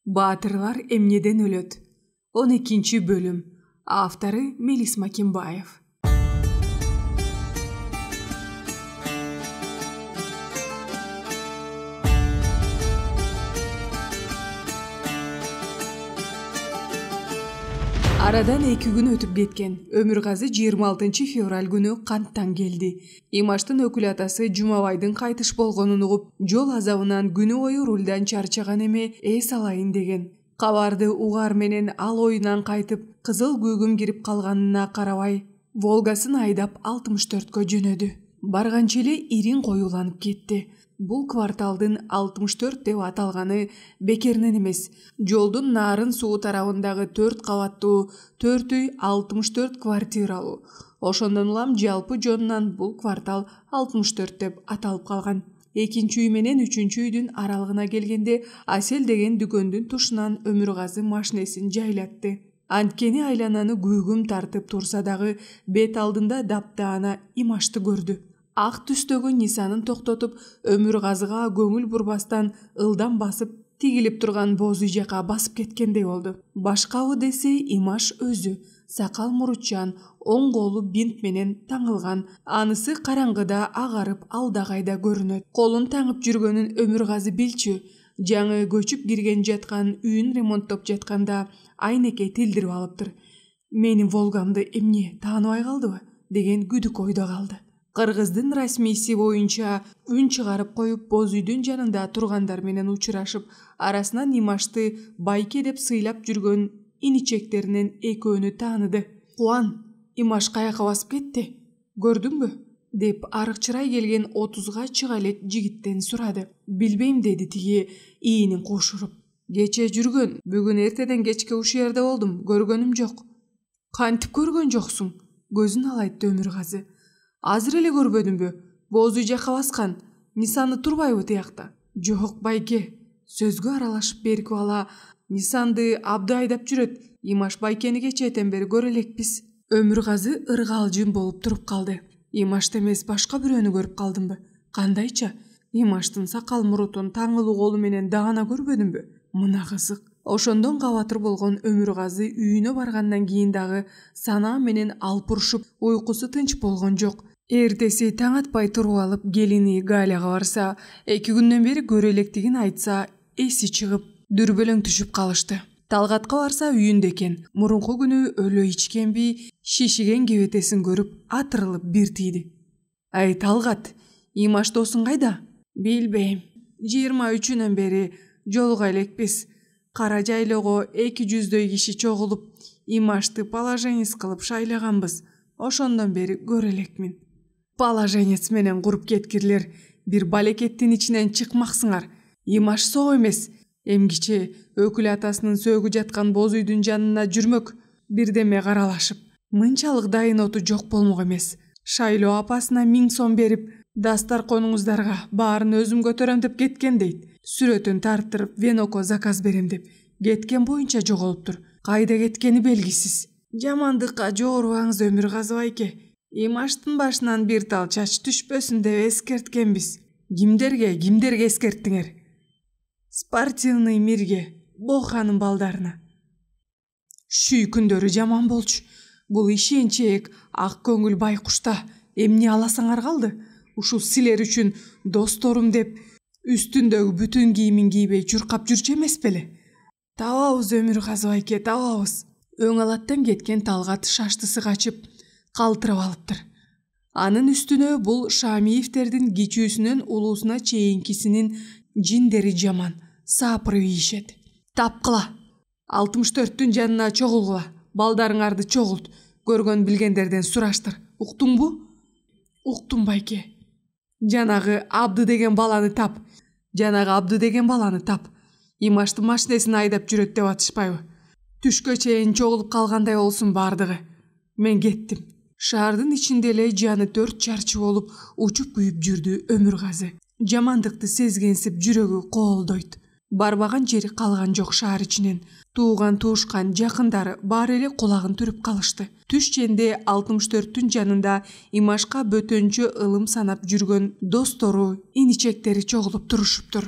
Баатырлар эмнеден өлөт. 12 бөлüm. Авторы Мелис Макимбаев. Арадан 2 күн өтүп кеткен. Өмүргазы 26 февраль күнү канттан келди. Имаштын өкүл атасы Жумабайдын кайтыш болгонун угуп, жол азабынан күнү бою рулдан чарчаган эме эс алайын деген. Кабарды угар менен ал оюнан кайтып, кызыл күүгүм кирип калганына карабай, Волгасын айдап 64кө жөнөдү. Барганча эле ирин коюланып кетти. Бул кварталдын 64 деп аталганы бекеринен эмес. Жолдун нарын суу тарабындагы 4 кабаттуу 4 үй 64 квартиралуу. Ошондон улам жалпы жонунан бул квартал 64 деп аталып калган. Экинчи үй менен үчүнчү үйдүн аралыгына келгенде Асел деген дүкөндүн тушунан Өмүргазы машинесин жайлатты. Анткени айлананы күүгүм тартып турса дагы бет алдында даптаана Имашты көрдү. Ак түстөгү Нисанын токтотуп, Өмүргазыга көңүл бурбастан ылдам басып, тигилип турган боз үй жака басып кеткендей болду. Башкабы десе Имаш өзү, сакал мурутчан, оң колу бинт менен таңылган, анысы караңгыда агарып алдагайда көрүнөт. Колун таңып жүргөнүн Өмүргазы билчү. Жаңы көчүп кирген жаткан үйүн ремонттоп жатканда Айнеке тилдирип алыптыр. Менин Волгамды эмне тааныбай калдыбы деген күдүк ойдо калды. Кыргыздын расмийси боюнча үн чыгарып коюп, боз үйдүн жанында тургандар менен учурашып, арасынан Имашты байке деп сыйлап жүргөн иничектеринен экөөнү тааныды. Кубан, Имаш каяка басып кетти? Көрдүңбү? Деп арыкчырай келген 30га чыга элек жигиттен сурады. Билбейм, деди тиги иинин кошуруп. Кече жүргөн, бүгүн эртеден кечке ушул жерде болдум, көргөнүм жок. Кантип көргөн жоксуң? Көзүн алайтты Өмүргазы. Азыр эле көрбөдүмбү? Боз үй жака баскан. Нисаны турбайбы тиякта? Жок байке. Сөзгө аралашып берки бала Нисанды абды айдап жүрөт. Имаш байкени кечээден бери көрө элекпиз. Өмүргазы ыргаалжың болуп туруп калды. Имашты эмес башка бирөөнү көрүп калдымбы? Кандайча? Имаштын сакал мурутун таңылуу колу менен даана көрбөдүмбү? Мына кызык. Ошондон кабатыр болгон Өмүргазы үйүнө баргандан кийин дагы санаа менен алпурушуп, уйкусу тынч болгон жок. Эртеси таң атпай туруп алып, келини Галяга барса, 2 күндөн бери көрө электигин айтса, эси чыгып, дүрбөлөң түшүп калышты. Талгатка барса үйүндө экен. Мурунку күнү өлө ичкенби, шишиген кебетесин көрүп, атырылып бир тийди. Ай Талгат, Имаш досуң кайда? Билбейм. 23-үнөн бери жолуга элекпиз. Кара жайлоого 200дөй киши чогулуп, Имашты положенец кылып шайлаганбыз. Ошондон бери көрө элекмин. Положенец менен куруп кеткирлер. Бир балекеттин ичинен чыкмаксыңар. Имаш соо эмес. Эмгиче өкүл атасынын сөөгү жаткан боз үйдүн жанына жүрмөк. Бирдеме каралашып. Мынчалык дайын оту жок болмок эмес. Шайлоо апасына 1000 сом берип, дастарконуңуздарга баарын өзүм көтөрөм деп кеткен дейт. Сүрөтүн тарттырып, веноко заказ берем деп. Кеткен боюнча жоголуптур. Кайда кеткени белгисиз. Жамандыкка жоорубаңыз Өмүргазы байке. Имаштын башынан бир тал чач түшпөсүн деп эскерткенбиз. Кимдерге эскерттиңер? Спортивный мирге, Боханын балдарына. Шүй күндөрү жаман болчу. Бул ишенчек, ак көңүл байкушта эмне аласаңар калды? Ушул силер үчүн досторум деп үстүндөгү бүтүн кийимин кийбей чуркап жүрчү эмес беле? Табабыз Өмүргазы байке, табабыз. Өң алаттан кеткен Талгат шаштысы качып, калтырып алыптыр. Анын үстүнө бул Шамиевтердин кичүүсүнөн улуусуна чейинкисинин жиндери жаман, сапырып ийишет. Тапкыла. 64-түн жанына чогулгула. Балдарыңарды чогулт. Көргөн билгендерден сураштыр. Уктуңбу? Уктум байке. Жанагы Абды деген баланы тап. Имашты машинесин айдап жүрөт деп атышпайбы? Түшкө чейин чогулуп калгандай болсун бардыгы. Мен кеттим. Шаардын ичинде эле жаны 4 чарчы болуп, учуп күйүп жүрдү Өмүргазы. Жамандыкты сезгенсип жүрөгү коолдойт. Барбаган жери калган жок шаар ичинен. Тууган туушкан жакындары баары эле кулагын түрүп калышты. Түш ченде 64-түн жанында Имашка бөтөнчө ылым санап жүргөн достору, иничектери чогулуп турушуптур.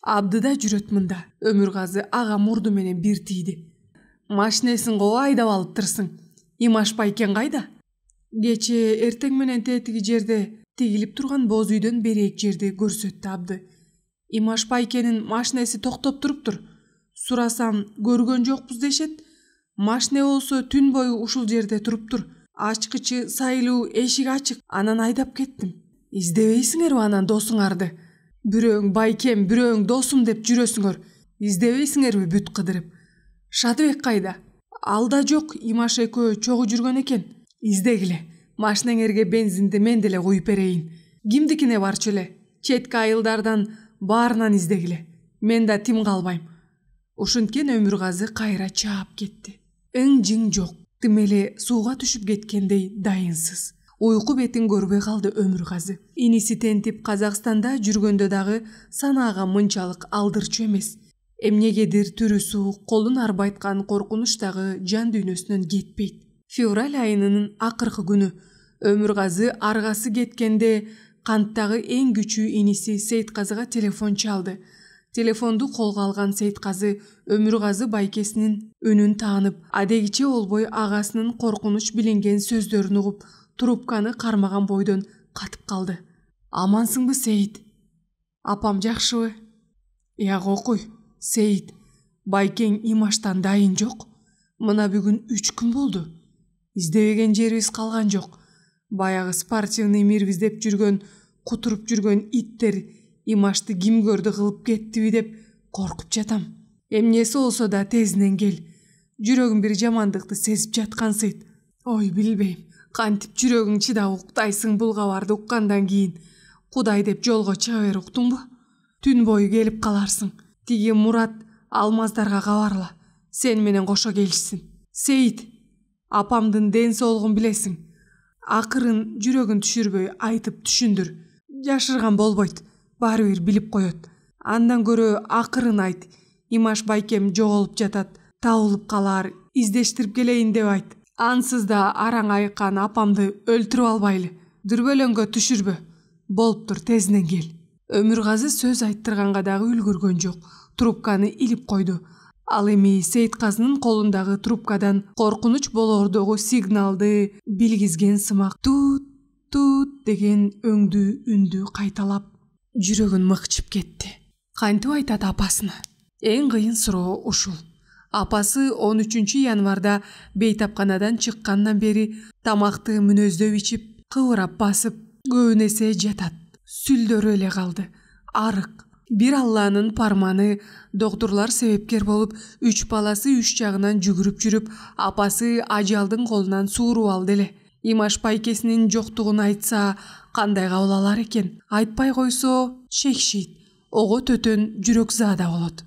Абдыда жүрөт мында. Өмүргазы ага мурду менен бир тийди. Машинесин коо айдап алыптырсың. Имаш байкен кайда? Кече эртең менен тетиги жерде тигилип турган боз үйдөн берээк жерди көрсөттү Абды. Имаш байкенин машинеси токтоп туруптур. Сурасам көргөн жокпуз дешет. Машине болсо түн бою ушул жерде туруптур. Ачкычы сайлуу, эшик ачык. Анан айдап кеттим. Издебейсиңерби анан досуңарды? Бирөөң байкем, бирөөң досум деп жүрөсүңөр. Издебейсиңерби бүт кыдырып? Шадыбек кайда? Алда жок, Имаш экөө чогуу жүргөн экен. Издегиле. Машинеңерге бензинди мен деле куюп берейин. Кимдикине барчу эле? Четки айылдардан баарынан издегиле. Мен да тим калбайм. Ушинткен Өмүргазы кайра чаап кетти. Ың-жың жок. Тим эле сууга түшүп кеткендей дайынсыз. Уйку бетин көрбөй калды Өмүргазы. Иниси тентип Казакстанда жүргөндө дагы санаага мынчалык алдырчу эмес. Эмнегедир түрүсү, колун арбайткан коркунуч дагы жан дүйнөсүнөн кетпейт. Февраль айынын акыркы күнү Өмүргазы аргасы кеткенде канттагы эң күчүү иниси Сейтказыга телефон чалды. Телефонду колго алган Сейтказы Өмүргазы байкесинин үнүн таанып, адегиче болбой агасынын коркунуч билинген сөздөрүн угуп, трубканы кармаган бойдон катып калды. Амансыңбы, Сейит? Апам жакшыбы? Кокуй, Сейит. Байкең Имаштан дайын жок. Мына бүгүн 3 күн болду. Издебеген жерибиз калган жок. Баягы спортивный мир издеп жүргөн, кутуруп жүргөн иттер Имашты ким көрдү кылып кеттиби деп коркуп жатам. Эмнеси болсо да тезинен кел. Жүрөгүм бир жамандыкты сезип жаткансыйт. Ой, билбейм. Кантип жүрөгүң чыдап уктайсың бул кабарды уккандан кийин? Кудай деп жолго чыга бер, уктуңбу? Түн бою келип каларсың. Тиги Мурат Алмаздарга кабарла. Сен менен кошо келишсин. Сейит, апамдын ден соолугун билесиң. Акырын жүрөгүн түшүрбөй айтып түшүндүр. Жашырган болбойт. Баары бир билип коет. Андан көрө акырын айт. Имаш байкем жоголуп жатат. Табылып калар, издештирип келейин деп айт. Ансыз да араң айккан апамды өлтүрүп албайлы. Дүрбөлөңгө түшүрбө. Болуптур, тезинен кел. Өмүргазы сөз айттырганга дагы үлгүргөн жок. Трубканы илип койду. Ал эми Сейтказынын колундагы трубкадан коркунуч болордогу сигналды билгизген сымак тут деген өңдүү үндү кайталап жүрөгүн мыкчып кетти. Кантип айтат апасына? Эң кыйын суроо ушул. Апасы 13 январда бейтапканадан чыккандан бери тамакты мүнөздөп ичип, кыбырап басып, көбүнесе жатат. Сүлдөрү эле калды. Арык. Бир Алланын парманы, доктурлар себепкер болуп, 3 баласы 3 жагынан жүгүрүп жүрүп, апасы ажалдын колунан сууруп алды эле. Имаш байкесинин жоктугун айтса, кандай кабыл алар экен? Айтпай койсо, чекшийт. Ого төтөн жүрөк заада болот.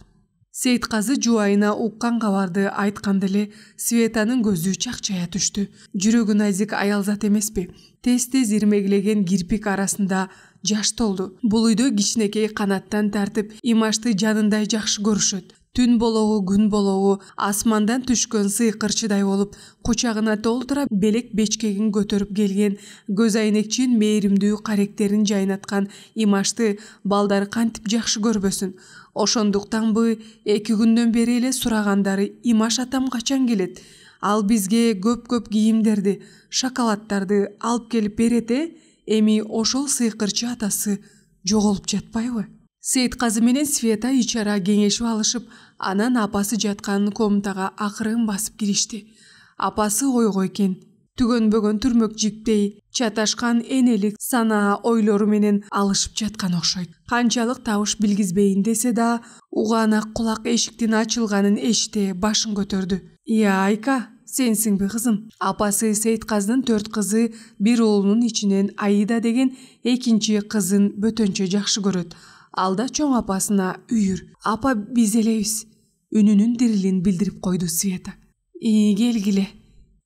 Сейтказы жубайына уккан кабарды айтканда эле Светанын көзү чакчая түштү. Жүрөгү назик аял зат эмеспи? Тез-тез ирмегилеген кирпик арасында жаш толду. Бул үйдө кичинекей канаттан тартып, Имашты жанындай жакшы көрүшөт. Түн болобу, күн болобу, асмандан түшкөн сыйкырчыдай болуп, кучагына толтура белек бечкегин көтөрүп келген, көз айнекчин мээримдүү каректерин жайнаткан Имашты балдары кантип жакшы көрбөсүн. Ошондуктанбы 2 күндөн бери эле сурагандары Имаш атам качан келет? Ал бизге көп кийимдерди, шоколаддарды алып келип берет Эми ошол сыйкырчы атасы жоголуп жатпайбы? Сейтказы менен Света ичара кеңешип алышып, анан апасы жаткан комнатага акырын басып киришти. Апасы ойго экен. Түгөнбөгөн түрмөк жиптей, чаташкан энелик санаа ойлору менен алышып жаткан окшойт. Канчалык табыш билгизбейин десе да, угаанак кулак эшиктин ачылганын эшите башын көтөрдү. Айка, сенсиңби кызым? Апасы Сейтказынын 4 кызы, бир уулунун ичинен Аида деген экинчи кызын бөтөнчө жакшы көрөт. Алда чоң апасына үйүр. Апа биз элебиз. Үнүнүн дирилин билдирип койду Света. Келгиле.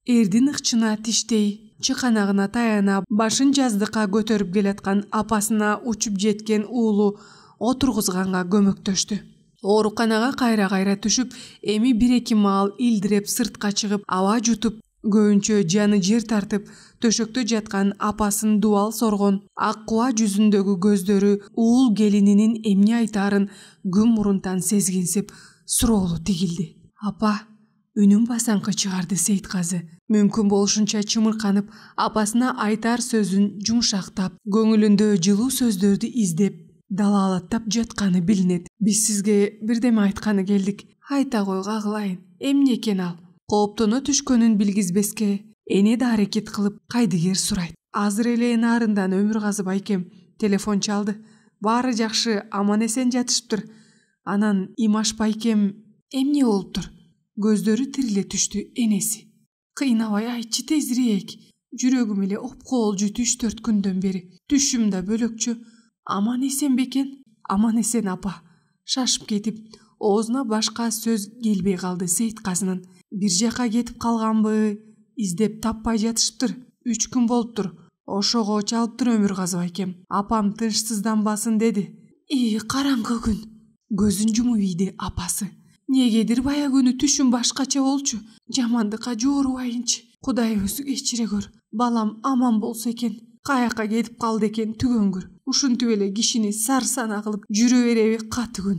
Эрдин ыкчына тиштей, чыканагына таяна, башын жаздыкка көтөрүп келаткан апасына учуп жеткен уулу отургузганга көмөктөштү. Ооруканага кайра-кайра түшүп, эми 1-2 маал илдиреп сыртка чыгып, аба жутуп, Көбүнчө жаны жер тартып төшөктө жаткан апасын дубал соргон, ак куба жүзүндөгү көздөрү уул келининин эмне айтаарын күн мурунтан сезгенсип суроолу тигилди. Апа, үнүн басаңкы чыгарды Сейитказы. Мүмкүн болушунча чымырканып, апасына айтар сөзүн жумшактап, көңүлүндө жылуу сөздөрдү издеп, далаалаттап жатканы билинет. Биз сизге бирдеме айтканы келдик. Айта койго агылайын. Эмне экен ал? Кооптоно түшкөнүн билгизбеске, эне да аракет кылып кайдыгер сурайт. Азыр эле нарындан Өмүргазы байкем телефон чалды. Баары жакшы, аман эсен жатышыптыр. Анан Имаш байкем эмне болуптур? Көздөрү тириле түштү энеси. Кыйнабай айтчы тезирээк. Жүрөгүм эле опкоолжу 3-4 күндөн бери. Түшүм да бөлөкчү. Аман эсен бекен? Аман эсен апа. Шашып кетип, оозуна башка сөз келбей калды Сейитказынын. Бир жака кетип калганбы, издеп таппай жатышыптыр. 3 күн болуптур. Ошого чалыптыр Өмүргазы байкем. Апам тынчсызданбасын деди. Караңгы күн. Көзүн жумуп ийди апасы. Негедир бая күнү түшүм башкача болчу. Жамандыкка жоорубайынчы. Кудай өзү кечире көр. Балам аман болсо экен. Каяка кетип калды экен түгөнгүр. Ушинтип эле кишини сарсана кылып жүрө береби каты күн.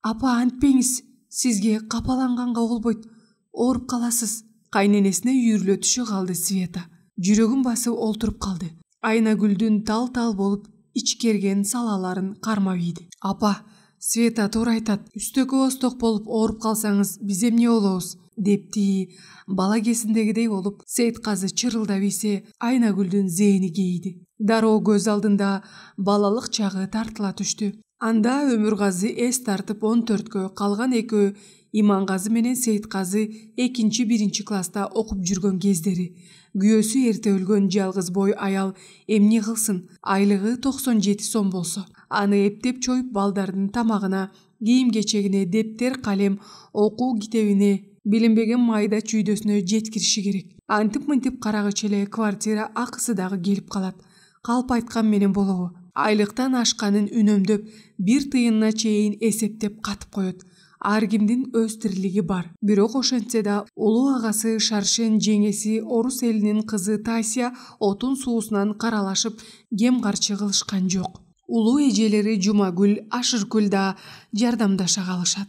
Апа, антпеңиз. Сизге капаланганга болбойт. Ооруп каласыз. Кайненесине үйүрүлө түшө калды Света. Жүрөгүн басып олтуруп калды. Айнагүлдүн тал-тал болуп ичкерген салаларын кармап ийди. Апа, Света туура айтат. Үстөкү осток болуп ооруп калсаңыз, биз эмне болобуз? Депти. Бала кезиндегидей болуп, Сейитказы чырылдап ийсе, Айнагүлдүн зээни кейиди. Дароо көз алдында балалык чагы тартыла түштү. Анда Өмүргазы эс тартып 14кө, калган экөө Имангазы менен Сейитказы 2-1 класста окуп жүргөн кездери. Күйөөсү эрте өлгөн жалгыз бой аял эмне кылсын? Айлыгы 97 сом болсо, аны эптеп чоюп балдардын тамагына, кийим-кечегине, дептер, калем, окуу китебине, билинбеген майда чүйдөсүнө жеткириши керек. Антип-мынтип карагыч эле квартира акысы дагы келип калат. Калп айткан менен болобу? Айлыктан ашканын үнөмдөп, 1 тыйынына чейин эсептеп катып коет. Ар кимдин өз тирлиги бар. Бирок ошентсе да улуу агасы Шаршен, жеңеси орус элинин кызы Тайсия отун суусунан каралашып, кем карчы кылышкан жок. Улуу эжелери Жумагүл, Ашыркүл да жардамдаша калышат.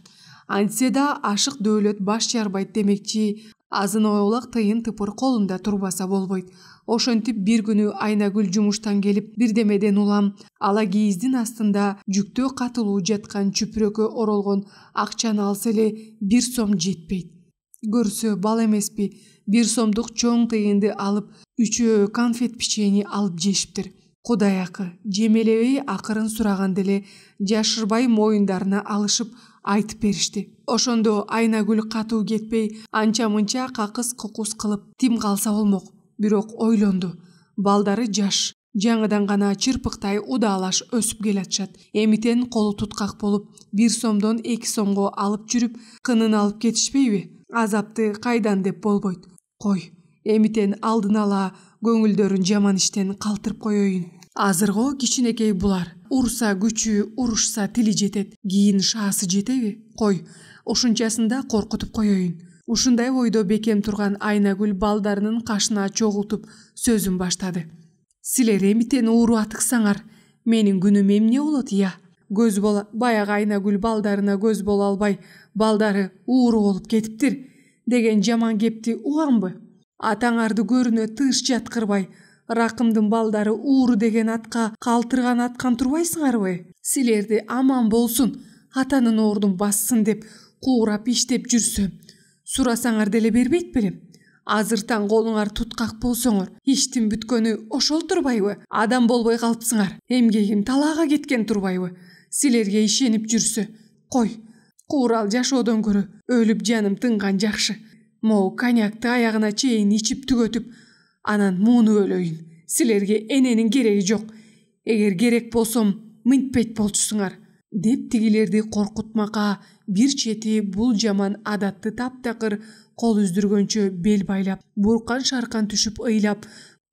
Антсе да ашык дөөлөт баш жарбайт демекчи, азын оолак тыйын тыпыр колунда турбаса болбойт. Ошентип бир күнү Айнагүл жумуштан келип, бирдемеден улам, ала кийиздин астында жүктөө катылуу жаткан чүпүрөккө оролгон акчаны алса эле 1 сом жетпейт. Көрсө бал эмеспи, 1 сомдук чоң тыйынды алып, 3 конфет печенье алып жешиптир. Кудай акы, жемелебей акырын сураганда эле жашырбай моюндарына алышып айтып беришти. Ошондо Айнагүл катуу кетпей, анча-мынча какыс-кукус кылып тим калса болмок. Бирок ойлонду. Балдары жаш, жаңыдан гана чырпыктай удаалаш өсүп келатышат. Эмитен колу туткак болуп, 1 сомдон 2 сомго алып жүрүп, кынын алып кетишпейби? Азапты кайдан деп болбойт. Кой, эмитен алдын ала көңүлдөрүн жаман иштен калтырып коеюн. Азырго кичинекей булар. Урса күчү, урушса тили жетет, кийин шаасы жетеби? Кой, ушунчасын да коркутуп коеюн. Ушундай ойдо бекем турган Айнагүл балдарынын кашына чогултуп сөзүн баштады. Силер эмитен ууру атыксаңар, менин күнүм эмне болот я? Көз бола, баягы Айнагүл балдарына көз боло албай, балдары ууру болуп кетиптир деген жаман кепти уганбы? Атаңарды көрүнө тыш жаткырбай, Ракымдын балдары ууру деген атка калтырган аткан турбайсыңарбы? Силерди аман болсун, атанын ордун бассын деп куурап иштеп жүрсөм, сурасаңар деле бербейт белем. Азыртан колуңар туткак болсоңор, иштин бүткөнү ошол турбайбы? Адам болбой калыпсыңар. Эмгегим талаага кеткен турбайбы? Силерге ишенип жүрсө, кой, куурал жашоодон көрө өлүп жаным тынган жакшы. Могу коньякты аягына чейин ичип түгөтүп, анан мууну өлөйүн. Силерге эненин кереги жок. Эгер керек болсом, мынтпейт болчусуңар. Деп тигилерди коркутмакка бир чети бул жаман адатты таптакыр кол үздүргөнчө бел байлап, буркан шаркан түшүп ыйлап,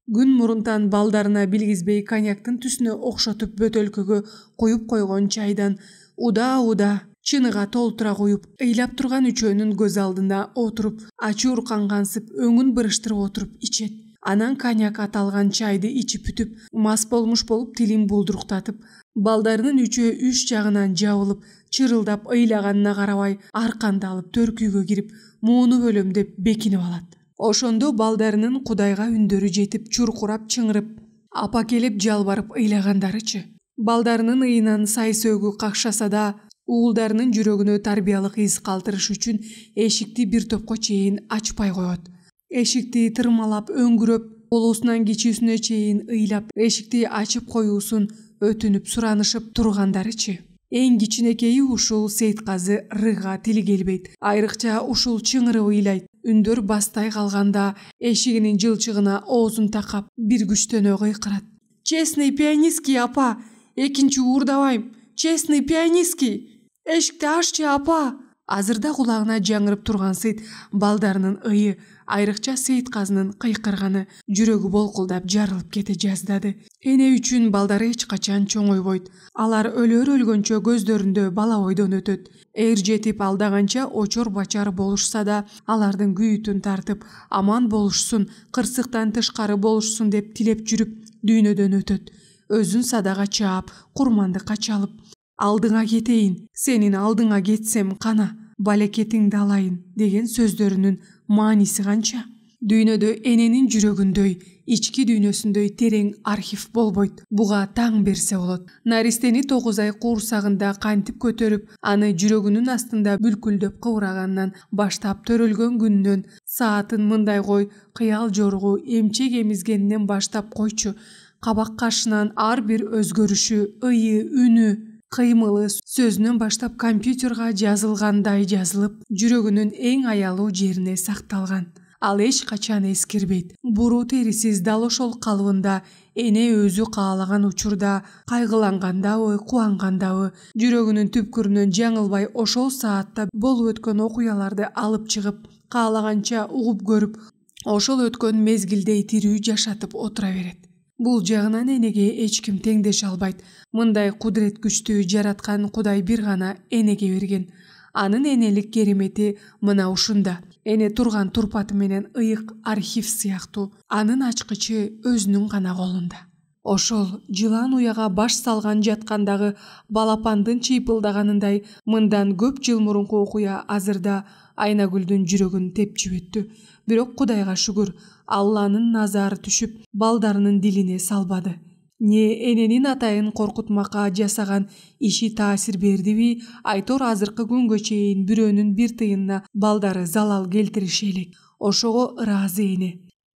күн мурунтан балдарына билгизбей коньяктын түсүнө окшотуп бөтөлкөгө куюп койгон чайдан уда-уда чыныга толтура коюп, ыйлап турган үчөөнүн көз алдында отуруп, ачуур кангансып, өңүн бырыштырып отуруп ичет. Анан коньяк аталган чайды ичип бүтүп, мас болмуш болуп тилин булдуруктатып, балдарынын үчөө үч жагынан жабылып, чырылдап ыйлаганына карабай, аркандалып төркүйгө кирип, мууну бөлөмдөп бекинип алат. Ошондо балдарынын Кудайга үндөрү жетип, чуркурап чыңырып, апа келип жалбарып ыйлагандарычы. Балдарынын ыйынан сай сөөгү какшаса да, уулдарынын жүрөгүнө тарбиялык из калтырыш үчүн эшикти бир топко чейин ачпай коет. Эшикти тырмалап, өңгүрөп, болуусунан кичүүсүнө чейин ыйлап, эшикти ачып коюусун өтүнүп, суранышып тургандарычы. Эң кичинекейи ушул Сейитказы Рыга тили келбейт. Айрыкча ушул чыңырып ыйлайт. Үндөр бастай калганда эшигинин жылчыгына оозун такап бир күчтөнө кыйкырат. Честный пианистский апа, экинчи уурдабайм. Честный пианистский. Эшикти аччы апа. Азырда кулагына жаңырып турган Сейит балдарынын ыйы, айрыкча Сейитказынын кыйкырганы жүрөгү болкулдап жарылып кете жаздады. Эне үчүн балдары эч качан чоңойбойт. Алар өлгөнчө көздөрүндө бала ойдон өтөт. Эр жетип алдаганча очор бачар болушса да, алардын күйүтүн тартып, аман болушсун, кырсыктан тышкары болушсун деп тилеп жүрүп, дүйнөдөн өтөт. Өзүн садага чаап, курмандыкка чалып, алдыңа кетейин, сенин алдыңа кетсем кана, балекетиңди алайын деген сөздөрүнүн мааниси канча. Дүйнөдө эненин жүрөгүндөй, ички дүйнөсүндөй терең архив болбойт. Буга таң берсе болот. Наристени 9 ай куурсагында кантип көтөрүп, аны жүрөгүнүн астында бүлкүлдөп кыбырагандан баштап төрөлгөн күнүнөн саатын мындай кой, кыял жоругу эмчек эмизгенинен баштап койчу. Кабак кашынан ар бир өзгөрүшү, ыйы, үнү, кыймылы сөзүнөн баштап компьютерга жазылгандай жазылып, жүрөгүнүн эң аялуу жерине сакталган. Ал эч качан эскирбейт. Буруу терисиз дал ошол калыбында эне өзү каалаган учурда, кайгылангандабы, кубангандабы, жүрөгүнүн түпкүрүнөн жаңылбай ошол саатта болуп өткөн окуяларды алып чыгып, каалаганча угуп көрүп, ошол өткөн мезгилдей тирүү жашатып отура берет. Бул жагынан энеге эч ким теңдеше албайт. Мындай кудурет күчтү жараткан Кудай бир гана энеге берген. Анын энелик керемети мына ушунда. Эне турган турпаты менен ыйык архив сыяктуу. Анын ачкычы өзүнүн гана колунда. Ошол жылан уяга баш салган жаткандагы балапандын чыйпылдаганындай мындан көп жыл мурунку окуя азырда Айнагүлдүн жүрөгүн тепчип өттү. Бирок Кудайга шүгүр, Алланын назары түшүп, балдарынын дилине салбады. Не эненин атайын коркутмакка жасаган иши таасир бердиби, айтор азыркы күнгө чейин бирөөнүн бир тыйынына балдары залал келтириши элек. Ошого ыраазы эне.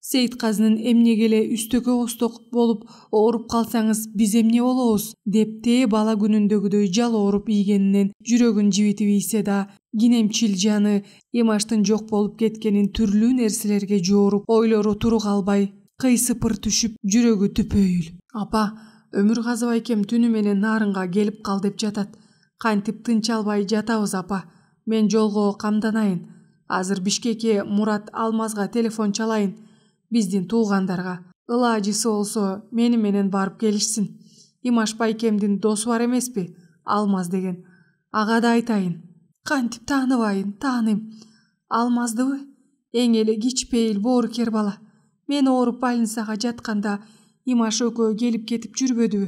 Сейитказынын эмнеге эле үстөкө осток болуп ооруп калсаңыз биз эмне болобуз деп тээ бала күнүндөгүдөй жалооруп ийгенинен жүрөгүн жибитип ийсе да, кинемчил жаны Имаштын жок болуп кеткенин түрлүү нерселерге жооруп, ойлору турук албай, кыйсыпыр түшүп, жүрөгү түпөйүл. Апа, Өмүргазы байкем түнү менен нарынга келип кал деп жатат. Кантип тынч албай жатабыз апа. Мен жолго камданайын. Азыр Бишкекке Мурат Алмазга телефон чалайын. Биздин туугандарга. Ылажысы болсо мени менен барып келишсин. Имаш байкемдин досу бар эмеспи? Алмаз деген. Ага да айтайын. Кантип тааныбайын, тааныйм. Алмаздыбы? Эң эле кичпейил боорукер бала. Мен ооруп больницага жатканда Имаш экөө келип кетип жүрбөдүбү?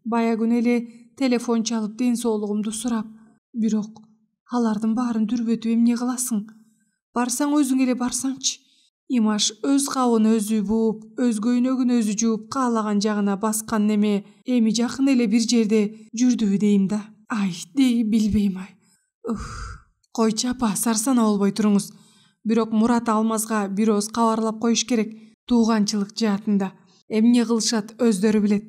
Бая күн эле телефон чалып ден соолугумду сурап. Бирок алардын баарын дүрбөтүп эмне кыласың? Барсаң өзүң эле барсаңчы. Имаш өз кабын өзү бууп, өз көйнөгүн өзү жууп, каалаган жагына баскан неме эми жакын эле бир жерде жүрдүбү дейм да. Ай, деги билбейм ай. Койчу апа, сарсана болбой туруңуз. Бирок Мурат Алмазга бир ооз кабарлап коюш керек. Тууганчылык жаатында. Эмне кылышат өздөрү билет.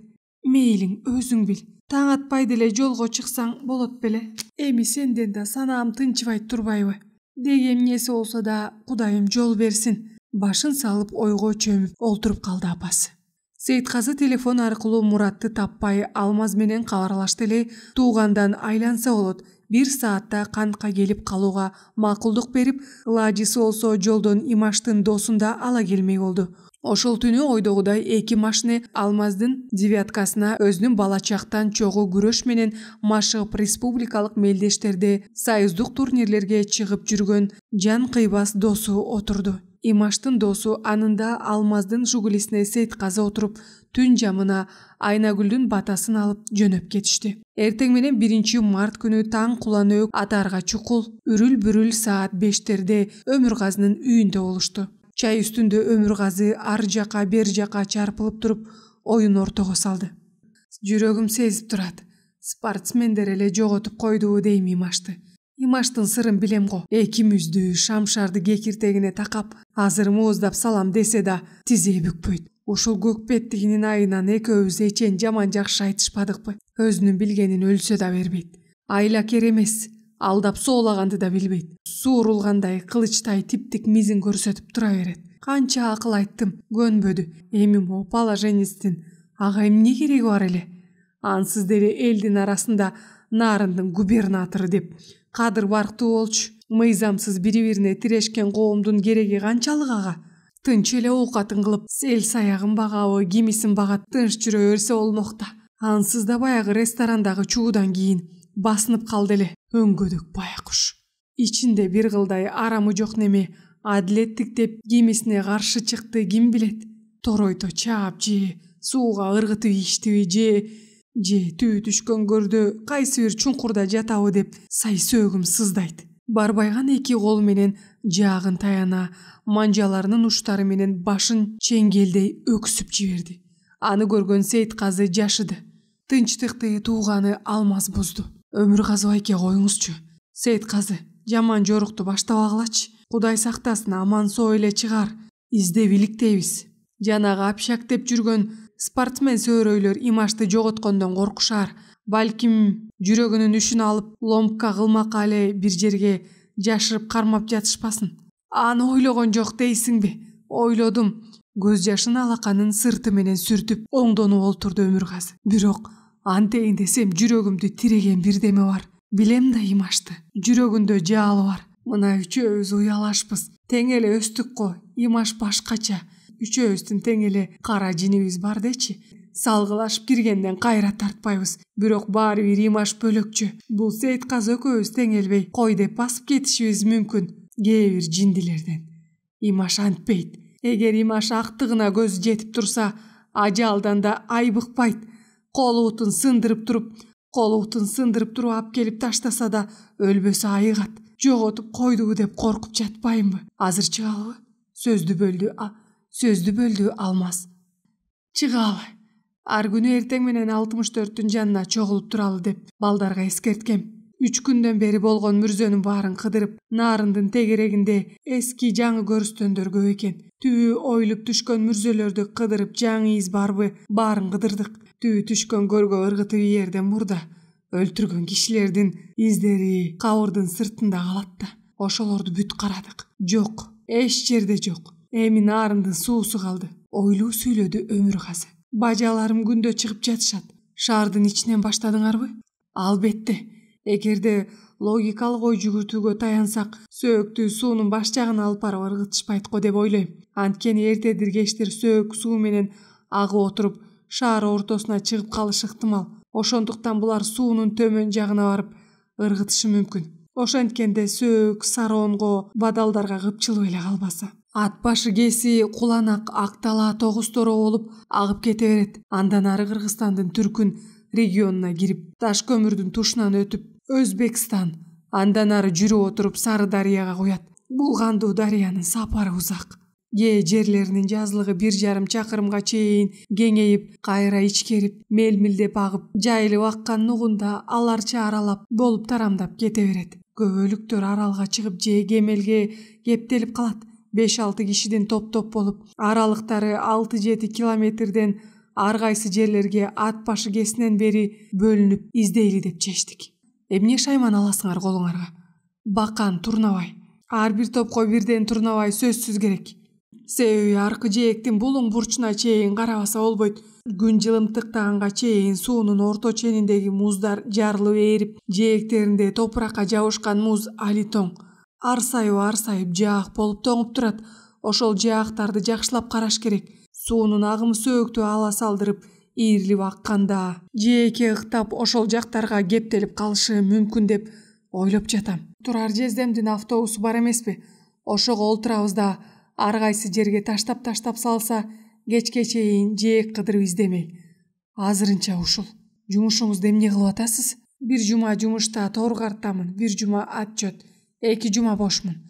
Мейлиң, өзүң бил. Таң атпай деле жолго чыксаң болот беле. Эми сенден да санаам тынчыбай турбайбы? Деги эмнеси болсо да Кудайым жол берсин. Башын салып ойго чөмүп олтуруп калды апасы. Сейитказы телефон аркылуу Муратты таппай Алмаз менен кабарлашты эле туугандан айланса болот. Бир саатта кантка келип калууга макулдук берип, ылажысы болсо жолдон Имаштын досун да ала келмей болду. Ошол түнү ойдогудай эки машина Алмаздын девяткасына өзүнүн бала чактан чогуу күрөш менен машыгып республикалык мелдештерде союздук турнирлерге чыгып жүргөн жан кыйбас досу отурду. Имаштын досу анында Алмаздын жугулисине Сейтказы отуруп, түн жамына Айнагүлдүн батасын алып жөнөп кетишти. Эртең менен 1 март күнү таң куланөк атарга чукул үрүл-бүрүл саат 5-терде Өмүргазынын үйүндө болушту. Чай үстүндө Өмүргазы ар жака бер жака чарпылып туруп, оюн ортого салды. Жүрөгүм сезип турат. Спортсмендер эле жоготуп койду дейм Имашты. Имаштын сырын билем го. Эки мүздү шамшарды кекиртегине такап, азыр мооздап салам десе да тизе бүкпөйт. Ушул көкпеттигинин айынан экөөбүз эчен жаман жакшы айтышпадыкпы? Өзүнүн билгенин өлсө да бербейт. Айлакер эмес, алдап соолаганды да билбейт. Суурулгандай кылычтай типтик мизин көрсөтүп тура берет. Канча акыл айттым, көнбөдү. Эми могу положениестин ага эмне кереги бар эле? Ансыз деле элдин арасында Нарындын губернатору деп кадыр барктуу болчу. Мыйзамсыз бири-бирине тирешкен коомдун кереги канчалык ага? Тынч эле оокатын кылып, сел саягын багабы, кимисин багат, тынч жүрө берсе болмок да. Ансыз да баягы ресторандагы чуудан кийин басынып калды эле. Өңгөдүк байкуш. Ичинде бир кылдай арамы жок неме адилеттик деп кимисине каршы чыкты, ким билет? Торойто чаап же сууга ыргытып ийиштиби же түү түшкөн көрдө кайсы бир чуңкурда жатабы деп сайсөөгүм сыздайт. Барбайган эки кол менен жаагын таяна, манжаларынын уштары менен башын чеңгелдей өксүп жиберди. Аны көргөн Сейтказы жашыды. Тынчтыкты тууганы Алмаз бузду. Өмүргазы байке коюңузчу. Сейтказы, жаман жорукту баштабагылачы. Кудай сактасын, аман соо эле чыгар. Издеп иликтейбиз. Жанагы апшак деп жүргөн спортсмен сөөрөйлөр Имашты жоготкондон коркушар. Балким жүрөгүнүн үшүн алып, ломка кылмакка эле бир жерге жашырып кармап жатышпасын. Аны ойлогон жок дейсиңби? Ойлодум. Көз жашын алаканын сырты менен сүртүп, оңдонуп олтурду Өмүргазы. Бирок антейин десем жүрөгүмдү тиреген бирдеме бар. Билем да Имашты. Жүрөгүндө жаалы бар. Мына үчөөбүз уялашпыз. Тең эле өстүк го. Имаш башкача. Үчөөбүздүн тең эле кара жинибиз бар дечи. Салгылашып киргенден кайра тартпайбыз. Бирок баары бир Имаш бөлөкчү. Бул Сейтказы экөөбүз теңелбей кой деп басып кетишибиз мүмкүн. Кээ бир жиндилерден. Имаш антпейт. Эгер Имаш актыгына көзү жетип турса, ажалдан да айбыкпайт. Колубутун сындырып туруп ап келип таштаса да өлбөсө айыгат. Жоготуп койдубу деп коркуп жатпайынбы? Азыр чыгалыбы? Сөздү бөлдү Алмаз. Чыгалы. Ар күнү эртең менен 64-түн жанына чогулуп туралы деп балдарга эскерткем. 3 күндөн бери болгон мүрзөнүн баарын кыдырып, Нарындын тегерегинде эски жаңы көрүстөндөр көп экен. Түбү оюлуп түшкөн мүрзөлөрдү кыдырып, жаңы из барбы, баарын кыдырдык. Түбү түшкөн көргө ыргытып ийерден мурда өлтүргөн кишилердин издери кабырдын сыртында калат да. Ошолорду бүт карадык. Жок, эч жерде жок. Эми Нарындын суусу калды. Ойлуу сүйлөдү Өмүргазы. Бажаларым күндө чыгып жатышат. Шаардын ичинен баштадыңарбы? Албетте. Эгерде логикалык ой жүгүртүүгө таянсак, сөөктү суунун баш жагына алып барып ыргытышпайт го деп ойлойм. Анткени эртедир кечтир сөөк суу менен агып отуруп, шаар ортосуна чыгып калышы ыктымал. Ошондуктан булар суунун төмөн жагына барып ыргытышы мүмкүн. Ошенткенде сөөк Саронго, бадалдарга кыпчылып эле калбаса. Ат башы кеси, куланак, актала, тогусторо болуп агып кете берет. Андан ары Кыргызстандын Түркүн регионуна кирип, Таш көмүрдүн тушунан өтүп, Өзбекстан, андан ары жүрүп отуруп Сары дарыяга куят. Бул кандуу дарыянын сапары узак. Кээ жерлеринин жазылыгы 1,5 чакырымга чейин кеңейип, кайра ичкерип, мелмилдеп агып, жайылып аккан нугунда аларча аралап болуп тарамдап кете берет. Көбөлүктөр аралга чыгып же кемелге кептелип калат. 5-6 кишиден топ-топ болуп, аралыктары 6-7 километрден ар кайсы жерлерге ат башы кесинен бери бөлүнүп издейли деп чечтик. Эмне шайман аласыңар колуңарга? Бакан, турнабай. Ар бир топко бирден турнабай сөзсүз керек. Себеби аркы жээктин булуң бурчуна чейин карабаса болбойт. Күн жылымтыктаганга чейин суунун орто чениндеги муздар жарылып ээрип, жээктеринде топуракка жабышкан муз алитоң. Арсайып жаак болуп тоңуп турат. ошол жаактарды жакшылап караш керек. Суунун агымы сөөктү ала салдырып, ийрилип акканда же эки ыктап ошол жактарга кептелип калышы мүмкүн деп ойлоп жатам. Турар жездемдин автобусу бар эмеспи? Ошого олтурабыз да ар кайсы жерге таштап салса, кечке чейин жээк кыдырып издемей. Азырынча ушул. Жумушуңузду эмне кылып атасыз? Бир жума жумушта тоор карттамын, бир жума отчет, 2 жума бошмун.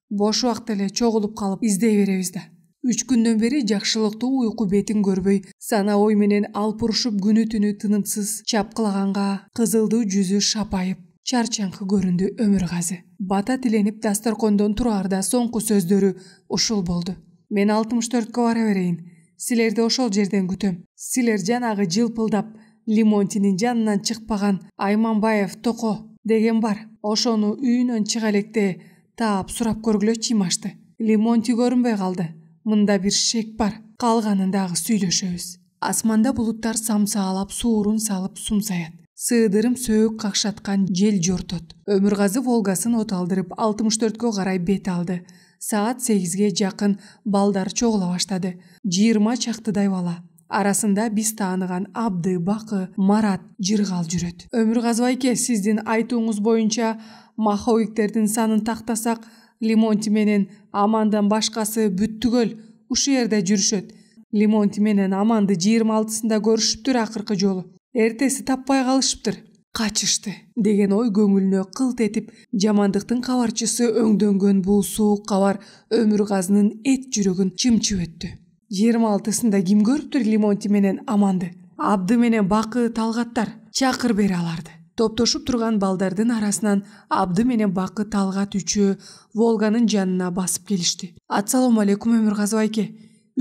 Бош убакта эле чогулуп калып издей беребиз да. 3 күндөн бери жакшылыктуу уйку бетин көрбөй, сана ой менен алпурушуп күнү түнү тынымсыз чапкылаганга кызылдуу жүзү шапайып, чарчаңкы көрүндү Өмүргазы. Бата тиленип дасторкондон тураарда соңку сөздөрү ушул болду. Мен 64кө бара берейин. Силерди ошол жерден күтөм. Силер жанагы жылпылдап Лимонтинин жанынан чыкпаган Айманбаев Токо деген бар. Ошону үйүнөн чыга электе таап сурап көргүлөчү имашты. Лимонти көрүнбөй калды. Мында бир шек бар. Калганын дагы сүйлөшөбүз. Асманда булуттар самсаалап суурун салып сумсаят. Сыдырым сөөк какшаткан жел жортот. Өмүргазы Волгасын оталдырып 64кө карай бет алды. Саат 8ге жакын балдар чогула баштады. 20 чактыдай бала. Арасында биз тааныган Абды, Бакы, Марат, Жыргал жүрөт. Өмүргазы байке, сиздин айтууңуз боюнча маховиктердин санын тактасак, Лимонти менен Амандан башкасы бүттүгөл ушул жерде жүрүшөт. Лимонти менен Аманды 26-сында көрүшүптүр акыркы жолу. Эртеси таппай калышыптыр. Качышты деген ой көңүлүнө кылт этип, жамандыктын кабарчысы өңдөнгөн бул суук кабар Өмүргазынын эт жүрөгүн чымчып өттү. 26-сында ким көрүптүр Лимонти менен Аманды? Абды менен Бакы, Талгаттар. Чакыр бери аларды. Топтошуп турган балдардын арасынан Абды менен Бакы, Талгат үчөө Волганын жанына басып келишти. Ассаламу алейкум Өмүргазы байке.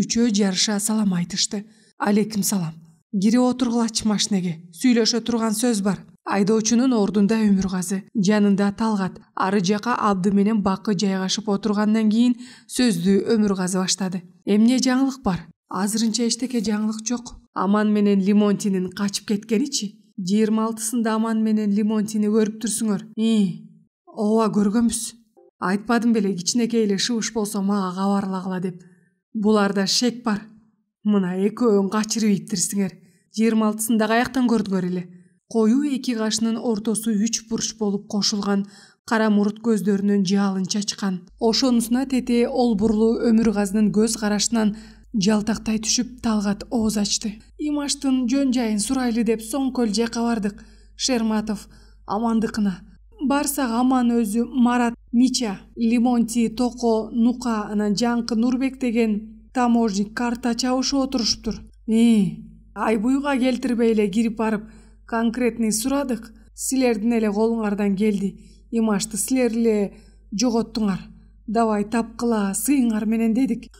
Үчөө жарыша салам айтышты. Алейкум салам. Кирип отургулачы машинеге. Сүйлөшө турган сөз бар. Айдоочунун ордунда Өмүргазы, жанында Талгат, ары жака Абды менен Бакы жайгашып отургандан кийин сөздү Өмүргазы баштады. Эмне жаңылык бар? Азырынча эчтеке жаңылык жок. Аман менен Лимонтинин качып кеткеничи? 26-сында Аман менен Лимонтини көрүп турсуңөр. Ооба көргөнбүз. Айтпадым беле, кичинекей эле шыбыш болсо мага кабарлагыла деп. Буларда шек бар. Мына экөөң качырып ийиптирсиңер. 26-сында каяктан көрдүңөр эле? Коюу эки кашынын ортосу 3 бурч болуп кошулган, кара мурут көздөрүнөн жалын чачкан. Ошонусуна тете олбурлуу Өмүргазынын көз карашынан жалтактай түшүп Талгат ооз ачты. Имаштын жөн жайын сурайлы деп Соңкөл жака бардык. Шерматов Амандыкына. Барсак Аман өзү, Марат, Мича, Лимонти, Токо, Нука, анан Жаңкы Нурбек деген таможник карта чабышып отурушуптур. Айбуйга келтирбей эле кирип барып конкретный сурадык. Силердин эле колуңардан келди. Имашты силер эле жоготтуңар. Давай тапкыла, сыйыңар менен дедик.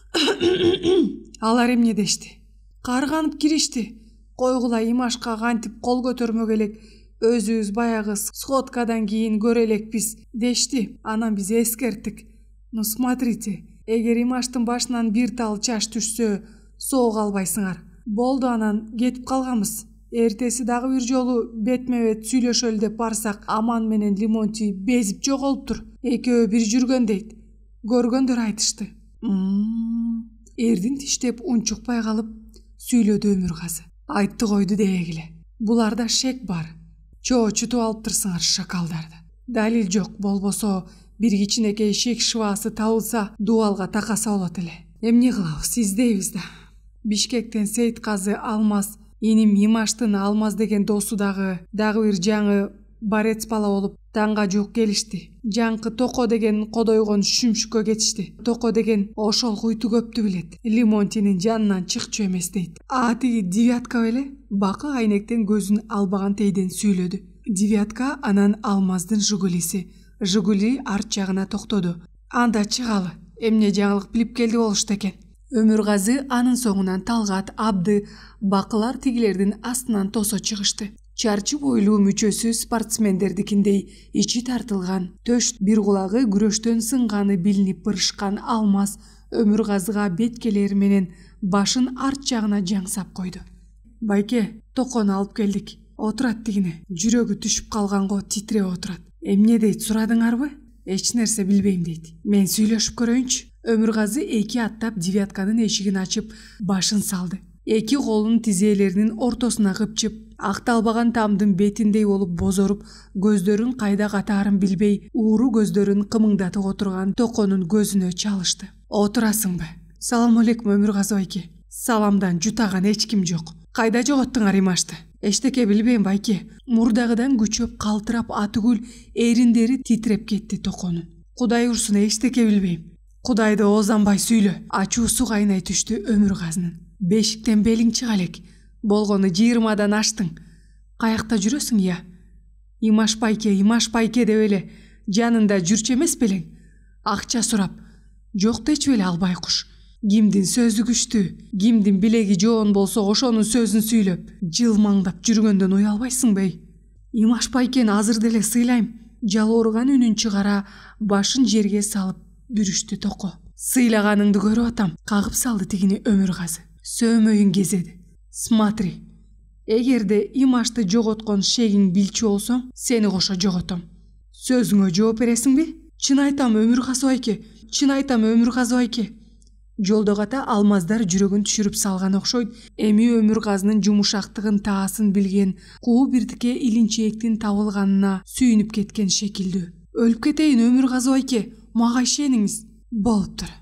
Алар эмне дешти? Карганып киришти. Койгула Имашка кантип кол көтөрмөк элек, өзүбүз баягы сходкадан кийин көрөлекпиз дешти. Анан биз эскерттик. Ну смотрите, эгер Имаштын башынан бир тал чач түшсө, соог албайсыңар. Болду, анан кетип калганбыз. Эртеси дагы бир жолу бетме-бет сүйлөшөлү деп барсак, Аман менен Лимонти безип жоголуптур. Экөө бир жүргөн дейт. Көргөндөр айтышты. Эрдин тиштеп унчукпай калып сүйлөдү Өмүргазы. Айтты койду дегиле. Буларда шек бар. Чоочутуп алыптырсыңар шакалдарды. Далил жок, болбосо бир кичинекей шек шыбаасы табылса, дубалга такаса болот эле. Эмне кылабыз, издейбиз да. Бишкектен Сейитказы Алмаз, иним Имаштын Алмаз деген досу дагы бир жаңы барец бала болуп таңга жук келишти. Жаңкы Токо деген кодойгон шүмшүккө кетишти. Токо деген ошол куйту көптү билет. Лимонтинин жанынан чыкчу эмес дейт. Тиги Девятка беле? Бакы айнектен көзүн албаган тейден сүйлөдү. Девятка анан Алмаздын Жигулиси. Жигули арт жагына токтоду. Анда чыгалы. Эмне жаңылык билип келди болушту экен. Өмүргазы анын соңунан Талгат, Абды, Бакылар тигилердин астынан тосо чыгышты. Чарчы бойлуу мүчөсү спортсмендердикиндей ичи тартылган, төш бир кулагы күрөштөн сынганы билинип бырышкан Алмаз Өмүргазыга беткелери менен башын арт жагына жаңсап койду. Байке, Токону алып келдик. Отурат тигине. Жүрөгү түшүп калганго титиреп отурат. Эмне дейт, сурадыңарбы? Эч нерсе билбейм дейт. Мен сүйлөшүп көрөйүнчү. Өмүргазы эки аттап девятканын эшигин ачып башын салды. Эки колун тизелеринин ортосуна кыпчып, акталбаган тамдын бетиндей болуп бозоруп, көздөрүн кайда катаарын билбей, ууру көздөрүн кымыңдатып отурган Токонун көзүнө чалышты. Отурасыңбы? Салам алейкум Өмүргазы байке. Саламдан жутаган эч ким жок. Кайда жоготтуңар Имашты? Эчтеке билбейм байке. Мурдагыдан күчөп калтырап атыгүл эриндери титиреп кетти Токонун. Кудай урсун, эчтеке билбейм. Кудайды озанбай сүйлө. Ачуусу кайнай түштү Өмүргазынын. Бешиктен белиң чыга элек. Болгону 20-дан аштың. Каякта жүрөсүң я? Имаш байке деп эле жанында жүрчү эмес белең? Акча сурап. Жок дечү эле ал байкуш. Кимдин сөзү күчтүү, кимдин билеги жоон болсо ошонун сөзүн сүйлөп, жылмаңдап жүргөндөн уялбайсыңбы? Имаш байкени азыр деле сыйлайм. Жалооруган үнүн чыгара башын жерге салып бүрүштү Токо. Сыйлаганыңды көрүп атам, кагып салды тигини Өмүргазы. Сөөмөйүн кезеди. Смотри. Эгерде Имашты жоготкон шегиң билчү болсоң, сени кошо жоготом. Сөзүңө жооп бересиңби? Чын айтам Өмүргазы байке. Чын айтам Өмүргазы байке. Жолдогата алмаздар жүрөгүн түшүрүп салган окшойт. Эми Өмүргазынын жумушактыгын таасын билген, куу бирдике илинчээктин табылганына сүйүнүп кеткен шекилдүү. Өлүп кетейин Өмүргазы байке, мага ишениңиз. Болуптур.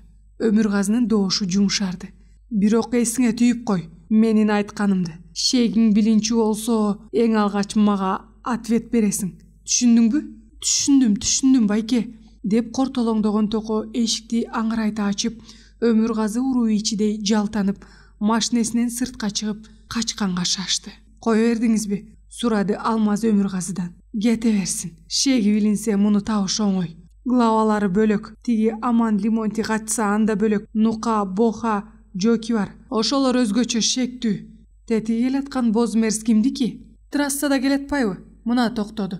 Өмүргазынын доошу жумшарды. Бирок эсиңе түйүп кой менин айтканымды. Шегиң билинчи болсо, эң алгач мага ответ бересиң. Түшүндүңбү? Түшүндүм байке, деп кортолоңдогон Токо эшикти аңырайта ачып, Өмүргазы уруу ичидей жалтанып, машинесинен сыртка чыгып, качканга шашты. Кое бердиңизби? Сурады Алмаз Өмүргазыдан. Кете берсин. Шеги билинсе муну табыш оңой. Главалары бөлөк. Тиги Аман Лимонти качса анда бөлөк. Нука, Боха, Жоки бар. Ошолор өзгөчө шектүү. Тети келаткан Бозмерс кимдики? Трассада келатпайбы? Мына токтоду.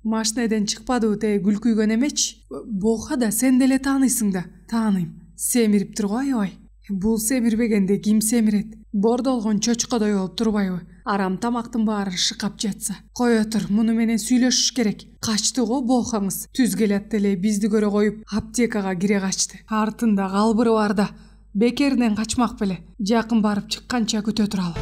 Машинеден чыкпадыбы те күлкүйгөн эмечи? Боха да сен деле тааныйсың да. Тааныйм. Семириптир го аябай. Бул семирбегенде ким семирет? Бордолгон чочкодой болуп турбайбы? Арам тамактын баары шыкап жатса. Кое тур, муну менен сүйлөшүш керек. Качты го Бохаңыз. Түз келет деле бизди көрө коюп аптекага кире качты. Артында калбыры бар да. Бекеринен качмак беле. Жакын барып чыкканча күтө туралы.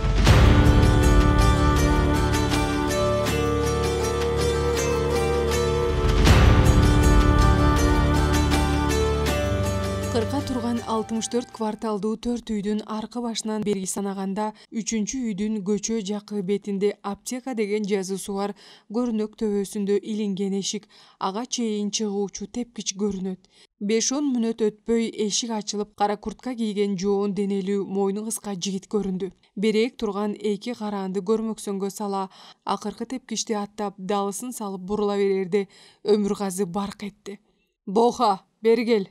Кырка турган 64 кварталдуу 4 үйдүн аркы башынан бери санаганда 3-үчү үйдүн көчө жакы бетинде аптека деген жазуусу бар көрүнөк төбөсүндө илинген эшик, ага чейин чыгуучу тепкич көрүнөт. 5-10 мүнөт өтпөй эшик ачылып, кара куртка кийген жоон денелүү, мойну кыска жигит көрүндү. Берек турган эки караанды көрмөксөнгө сала, акыркы тепкичти аттап, далысын салып бурула берерде Өмүргазы барк этти. Боха, бери кел.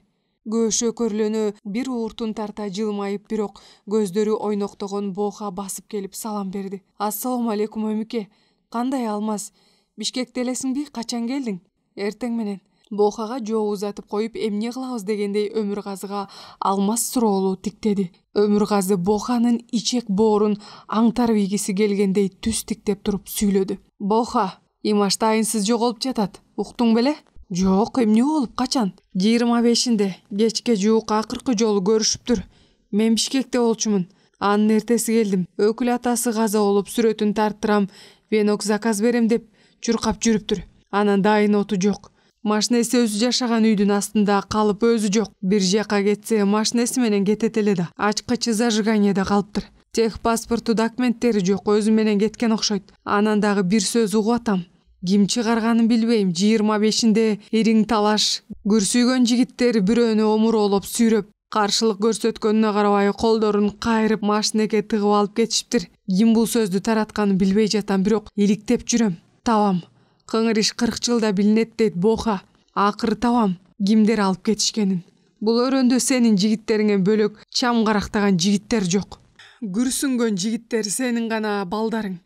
Көшө көрлөнө бир ууртун тарта жылмайып, бирок көздөрү ойноктогон Боха басып келип салам берди. Ассаламу алейкум Өмүке. Кандай Алмаз? Бишкекте элесиңби? Качан келдиң? Эртең менен. Бохага жооп узатып коюп, эмне кылабыз дегендей Өмүргазыга Алмаз суроолу тиктеди. Өмүргазы Боханын ичек боорун аңтарып ийгиси келгендей түз тиктеп туруп сүйлөдү. Боха, Имаш тайынсыз жоголуп жатат. Уктуң беле? Жок, эмне болуп, качан? 25-inde кечке жуук акыркы жолу көрүшүптүр. Мен Бишкекте болчумун. Анын эртеси келдим. Өкүл атасы каза болуп сүрөтүн тарттырам, венок заказ берем деп чуркап жүрүптүр. Анан дайын оту жок. Машинеси өзү жашаган үйдүн астында калып өзү жок. Бир жака кетсе машинеси менен кетет эле да. Ачкычы зажиганиеде калыптыр. Тех паспорту документтери жок, өзү менен кеткен окшойт. Анан дагы бир сөз угуп атам. Ким чыгарганын билбейм. 25-inde ириң талаш. Күрсүйгөн жигиттер бирөөнү омуроолоп сүйрөп, каршылык көрсөткөнүнө карабай колдорун кайрып машинеге тыгып алып кетиштир. Ким бул сөздү таратканын билбей жатам, бирок иликтеп жүрөм. Табам. Кыңыр иш 40 жылда билинет дейт Боха. Акыры табам кимдер алып кетишкенин. Бул өрөндө сенин жигиттериңен бөлөк чам карактаган жигиттер жок. Күрсүнгөн жигиттер сенин гана балдарың.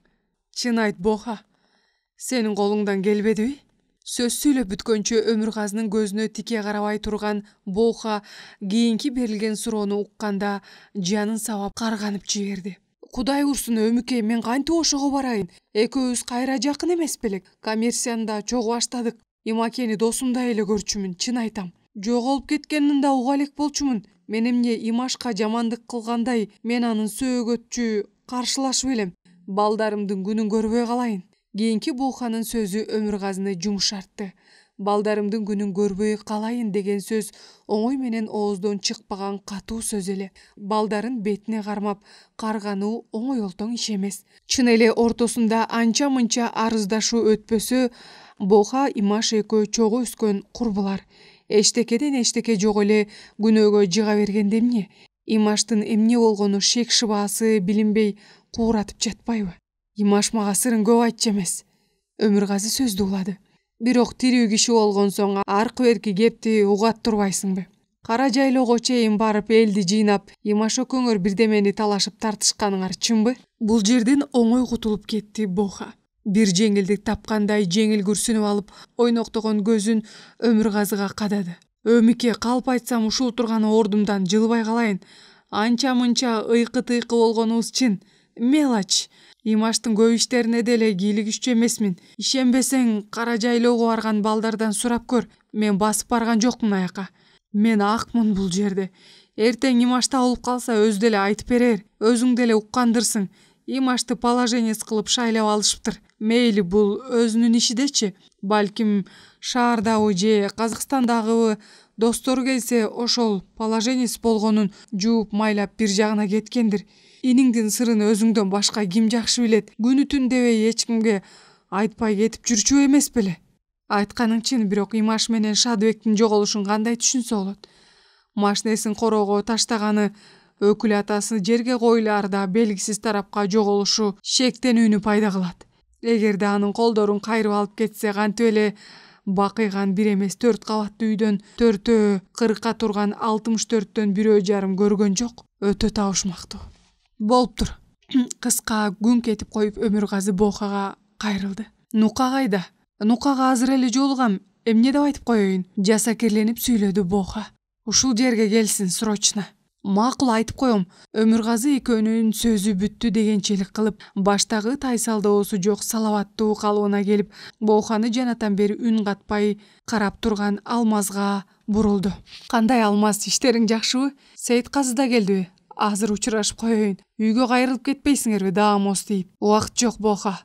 Чын айт Боха. Сенин колуңдан келбедиби? Сөз сүйлөп бүткөнчө Өмүргазынын көзүнө тике карабай турган Боха кийинки берилген суроону укканда жанын сабап карганып жиберди. Кудай урсун Өмүке, мен кантип ошого барайын? Экөөбүз кайра жакын эмес белек? Коммерцияда чогуу баштадык. Имакени досумдай эле көрчүмүн, чын айтам. Жоголуп кеткенин да уга элек болчумун. Мен эмне Имашка жамандык кылгандай мен анын сөөгөтчү каршылашып элем. Балдарымдын күнүн көрбөй калайын. Кийинки Бооханын сөзү Өмүргазыны жумшартты. Балдарымдын күнүн көрбөй калайын деген сөз оңой менен ооздон чыкпаган катуу сөз эле. Балдарын бетине кармап каргануу оңой олтоң иш эмес. Чын эле ортосунда анча-мынча арыздашуу өтпөсө, Бооха Имаш экөө чогуу өскөн курбулар. Эчтекеден эчтеке жок эле күнөөгө жыга бергенде эмне? Имаштын эмне болгону шек шыбаасы билинбей кууратып жатпайбы? Имаш мага сырын көп айтчу эмес. Өмүргазы сөздү улады. Бирок тирүү киши болгон соң аркы берки кепти угат турбайсыңбы? Кара жайлоого чейин барып элди жыйнап, Имаш экөөңөр бирдемени талашып тартышканыңар чынбы? Бул жерден оңой кутулуп кетти Бооха. Бир жеңилдик тапкандай жеңил күрсүнүп алып, ойноктогон көзүн Өмүргазыга кадады. Өмике, калп айтсам ушул турган ордумдан жылбай калайын. Анча-мынча ыйкы-тыйкы болгонубуз чын. Мелочь. Имаштын көп иштерине деле кийлигишчү эмесмин. Ишенбесең, кара жайлоого барган балдардан сурап көр. Мен басып барган жокмун аяка. Мен акмын бул жерде. Эртең Имаш табылып калса өзү деле айтып берер. Өзүң деле уккандырсың. Имашты положенец кылып шайлап алышыптыр. Мейли, бул өзүнүн ишидечи. Балким шаардагы же Казакстандагы достору келсе, ошол положенец болгонун жууп майлап бир жагына кеткендир. Иниңдин сырын өзүңдөн башка ким жакшы билет? Күнү түн дебей эч кимге айтпай кетип жүрчү эмес беле? Айтканың чын, бирок Имаш менен Шадыбектин жоголушун кандай түшүнсө болот? Машинесин короого таштаганы, өкүл атасы жерге коюлаарда белгисиз тарапка жоголушу шектенүүнү пайда кылат. Эгерде анын колдорун кайрып алып кетсе, кантип эле бакыйган бир эмес 4 кабаттуу үйдөн 4 кырыкка турган 64төн 1,5 көргөн жок. Өтө табышмактуу. Болуптур. Кыска күн кетип коюп Өмүргазы Боохага кайрылды. Нука кайда? Нукага азыр эле жолугам. Эмне деп айтып коеюн? Жасакерленип сүйлөдү Бооха. Ушул жерге келсин срочно. Макул, айтып коем. Өмүргазы экөөнүн сөзү бүттү дегенчелик кылып, баштагы тайсалдоосу жок салаваттуу калыбына келип, Бооханы жанатан бери үн катпай карап турган Алмазга бурулду. Кандай Алмаз, иштериң жакшыбы? Сейитказы да келдиби? Азыр учурашып коеюн. Үйгө кайрылып кетпейсиңерби, даамос дейип? Убакыт жок Бооха.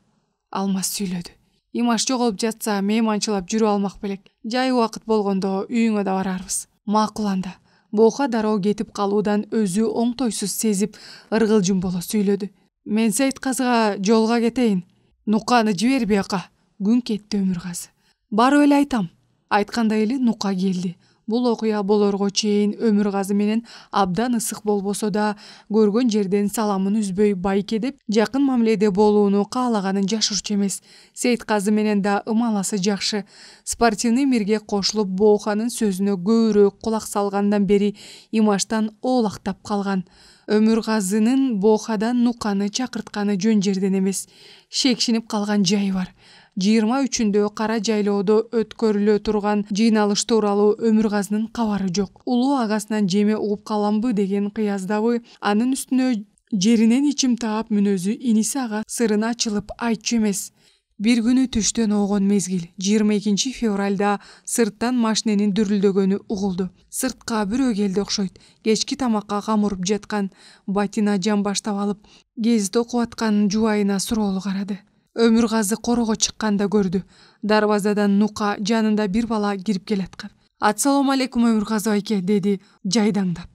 Алмаз сүйлөдү. Имаш жоголуп жатса, мейманчылап жүрүп алмак белек. Жай убакыт болгондо үйүңө да барарбыз. Макул анда. Бооха дароо кетип калуудан өзү оңтойсуз сезип, ыргылжың боло сүйлөдү. Мен Сейитказыга жолго кетейин. Нуканы жибер бияка. Күн кетти Өмүргазы. Барып эле айтам. Айткандай эле Нука келди. Бул окуя болорго чейин Өмүргазы менен абдан ысык болбосо да, көргөн жерден саламын үзбөй байке деп жакын мамиледе болууну каалаганын жашырчу эмес. Сейитказы менен да ымаласы жакшы. Спортивный мирге кошулуп, Бооханын сөзүнө көбүрөөк кулак салгандан бери Имаштан оолактап калган. Өмүргазынын Боохадан Нуканы чакыртканы жөн жерден эмес. Шекшинип калган жайы бар. 23-үндө кара жайлоодо өткөрүлө турган жыйналыш тууралуу Өмүргазынын кабары жок. Улуу агасынан жеме угуп каламбы деген кыяздабы, анын үстүнө жеринен ичим таап мүнөзү иниси ага сырын ачылып айтчу эмес. Бир күнү түштөн оогон мезгил, 22 февралда сырттан машиненин дүрүлдөгөнү угулду. Сыртка бирөө келди окшойт. Кечки тамакка камырып жаткан Батина жан баштап алып, гезит окуп аткан жубайына суроолуу карады. Өмүргазы корого чыкканда көрдү. Дарбазадан Нука жанында бир бала кирип келаткан. Ассалому алейкум Өмүргазы байке, деди жайдаңдап.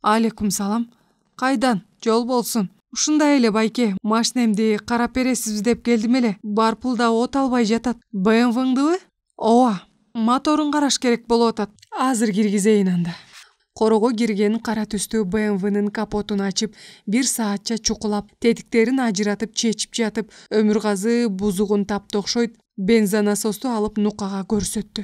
Алейкум салам. Кайдан? Жол болсун. Ушундай эле байке, машинемди карап бересизби деп келдим эле. Барпылда от албай жатат. БМВңдыбы? Ооба, моторун караш керек болуп атат. Азыр киргизейин анда. Корого кирген кара түстүү БМВнын капотун ачып, 1 саатча чукулап, тетиктерин ажыратып чечип жатып, Өмүргазы бузугун тапты окшойт. Бензонасосту алып Нукага көрсөттү.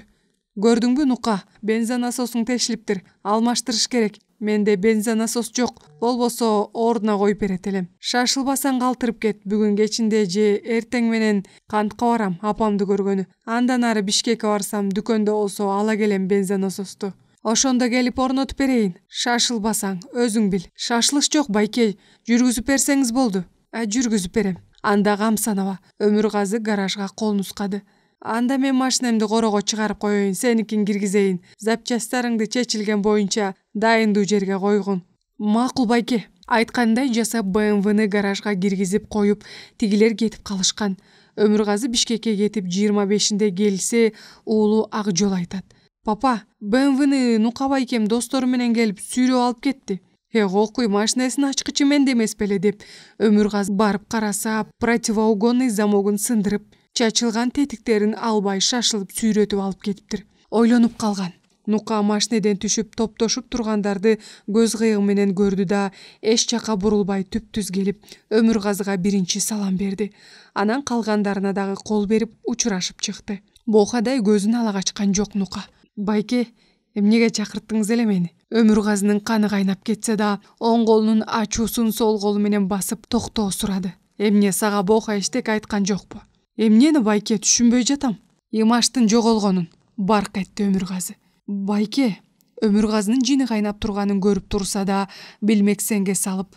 Көрдүңбү Нука? Бензонасосуң тешилиптир. Алмаштырыш керек. Менде бензонасос жок. Болбосо ордуна коюп берет элем. Шашылбасаң калтырып кет. Бүгүн кечинде же эртең менен кантка барам, апамды көргөнү. Андан ары Бишкекке барсам, дүкөндө болсо ала келем бензонасосту. Ошондо келип орнотуп берейин. Шашылбасаң, өзүң бил. Шашылыш жок байке. Жүргүзүп берсеңиз болду. Жүргүзүп берем. Анда кам санаба. Өмүргазы гаражга кол нускады. Анда мен машинемди корого чыгарып коеюн, сеникин киргизейин. Запчастарыңды чечилген боюнча дайындуу жерге койгун. Макул байке. Айткандай жасап БМВны гаражга киргизип коюп, тигилер кетип калышкан. Өмүргазы Бишкекке кетип 25-inde келсе, уулу Акжол айтат: "Папа, БМВны Нука байкем достору менен келип сүйрөп алып кетти." Окуй, машинесин ачкычы менде эмес беле деп Өмүргазы барып караса, противоугонный замогун сындырып, чачылган тетиктерин албай шашылып сүйрөтүп алып кетиптир. Ойлонуп калган. Нука машинеден түшүп топтошуп тургандарды көз кыйыгы менен көрдү да, эч жака бурулбай түп-түз келип Өмүргазыга биринчи салам берди. Анан калгандарына дагы кол берип учурашып чыкты. Бохадай көзүн ала качкан жок Нука. "Байке, эмнеге чакырттыңыз эле мени?" Өмүргазынын каны кайнап кетсе да, оң колунун ачуусун сол колу менен басып токтоо сурады. "Эмне, сага Боха эчтеке айткан жокпу?" "Эмнени байке, түшүнбөй жатам." "Имаштын жоголгонун," барк этти Өмүргазы. "Байке," Өмүргазынын жини кайнап турганын көрүп турса да, билмексенге салып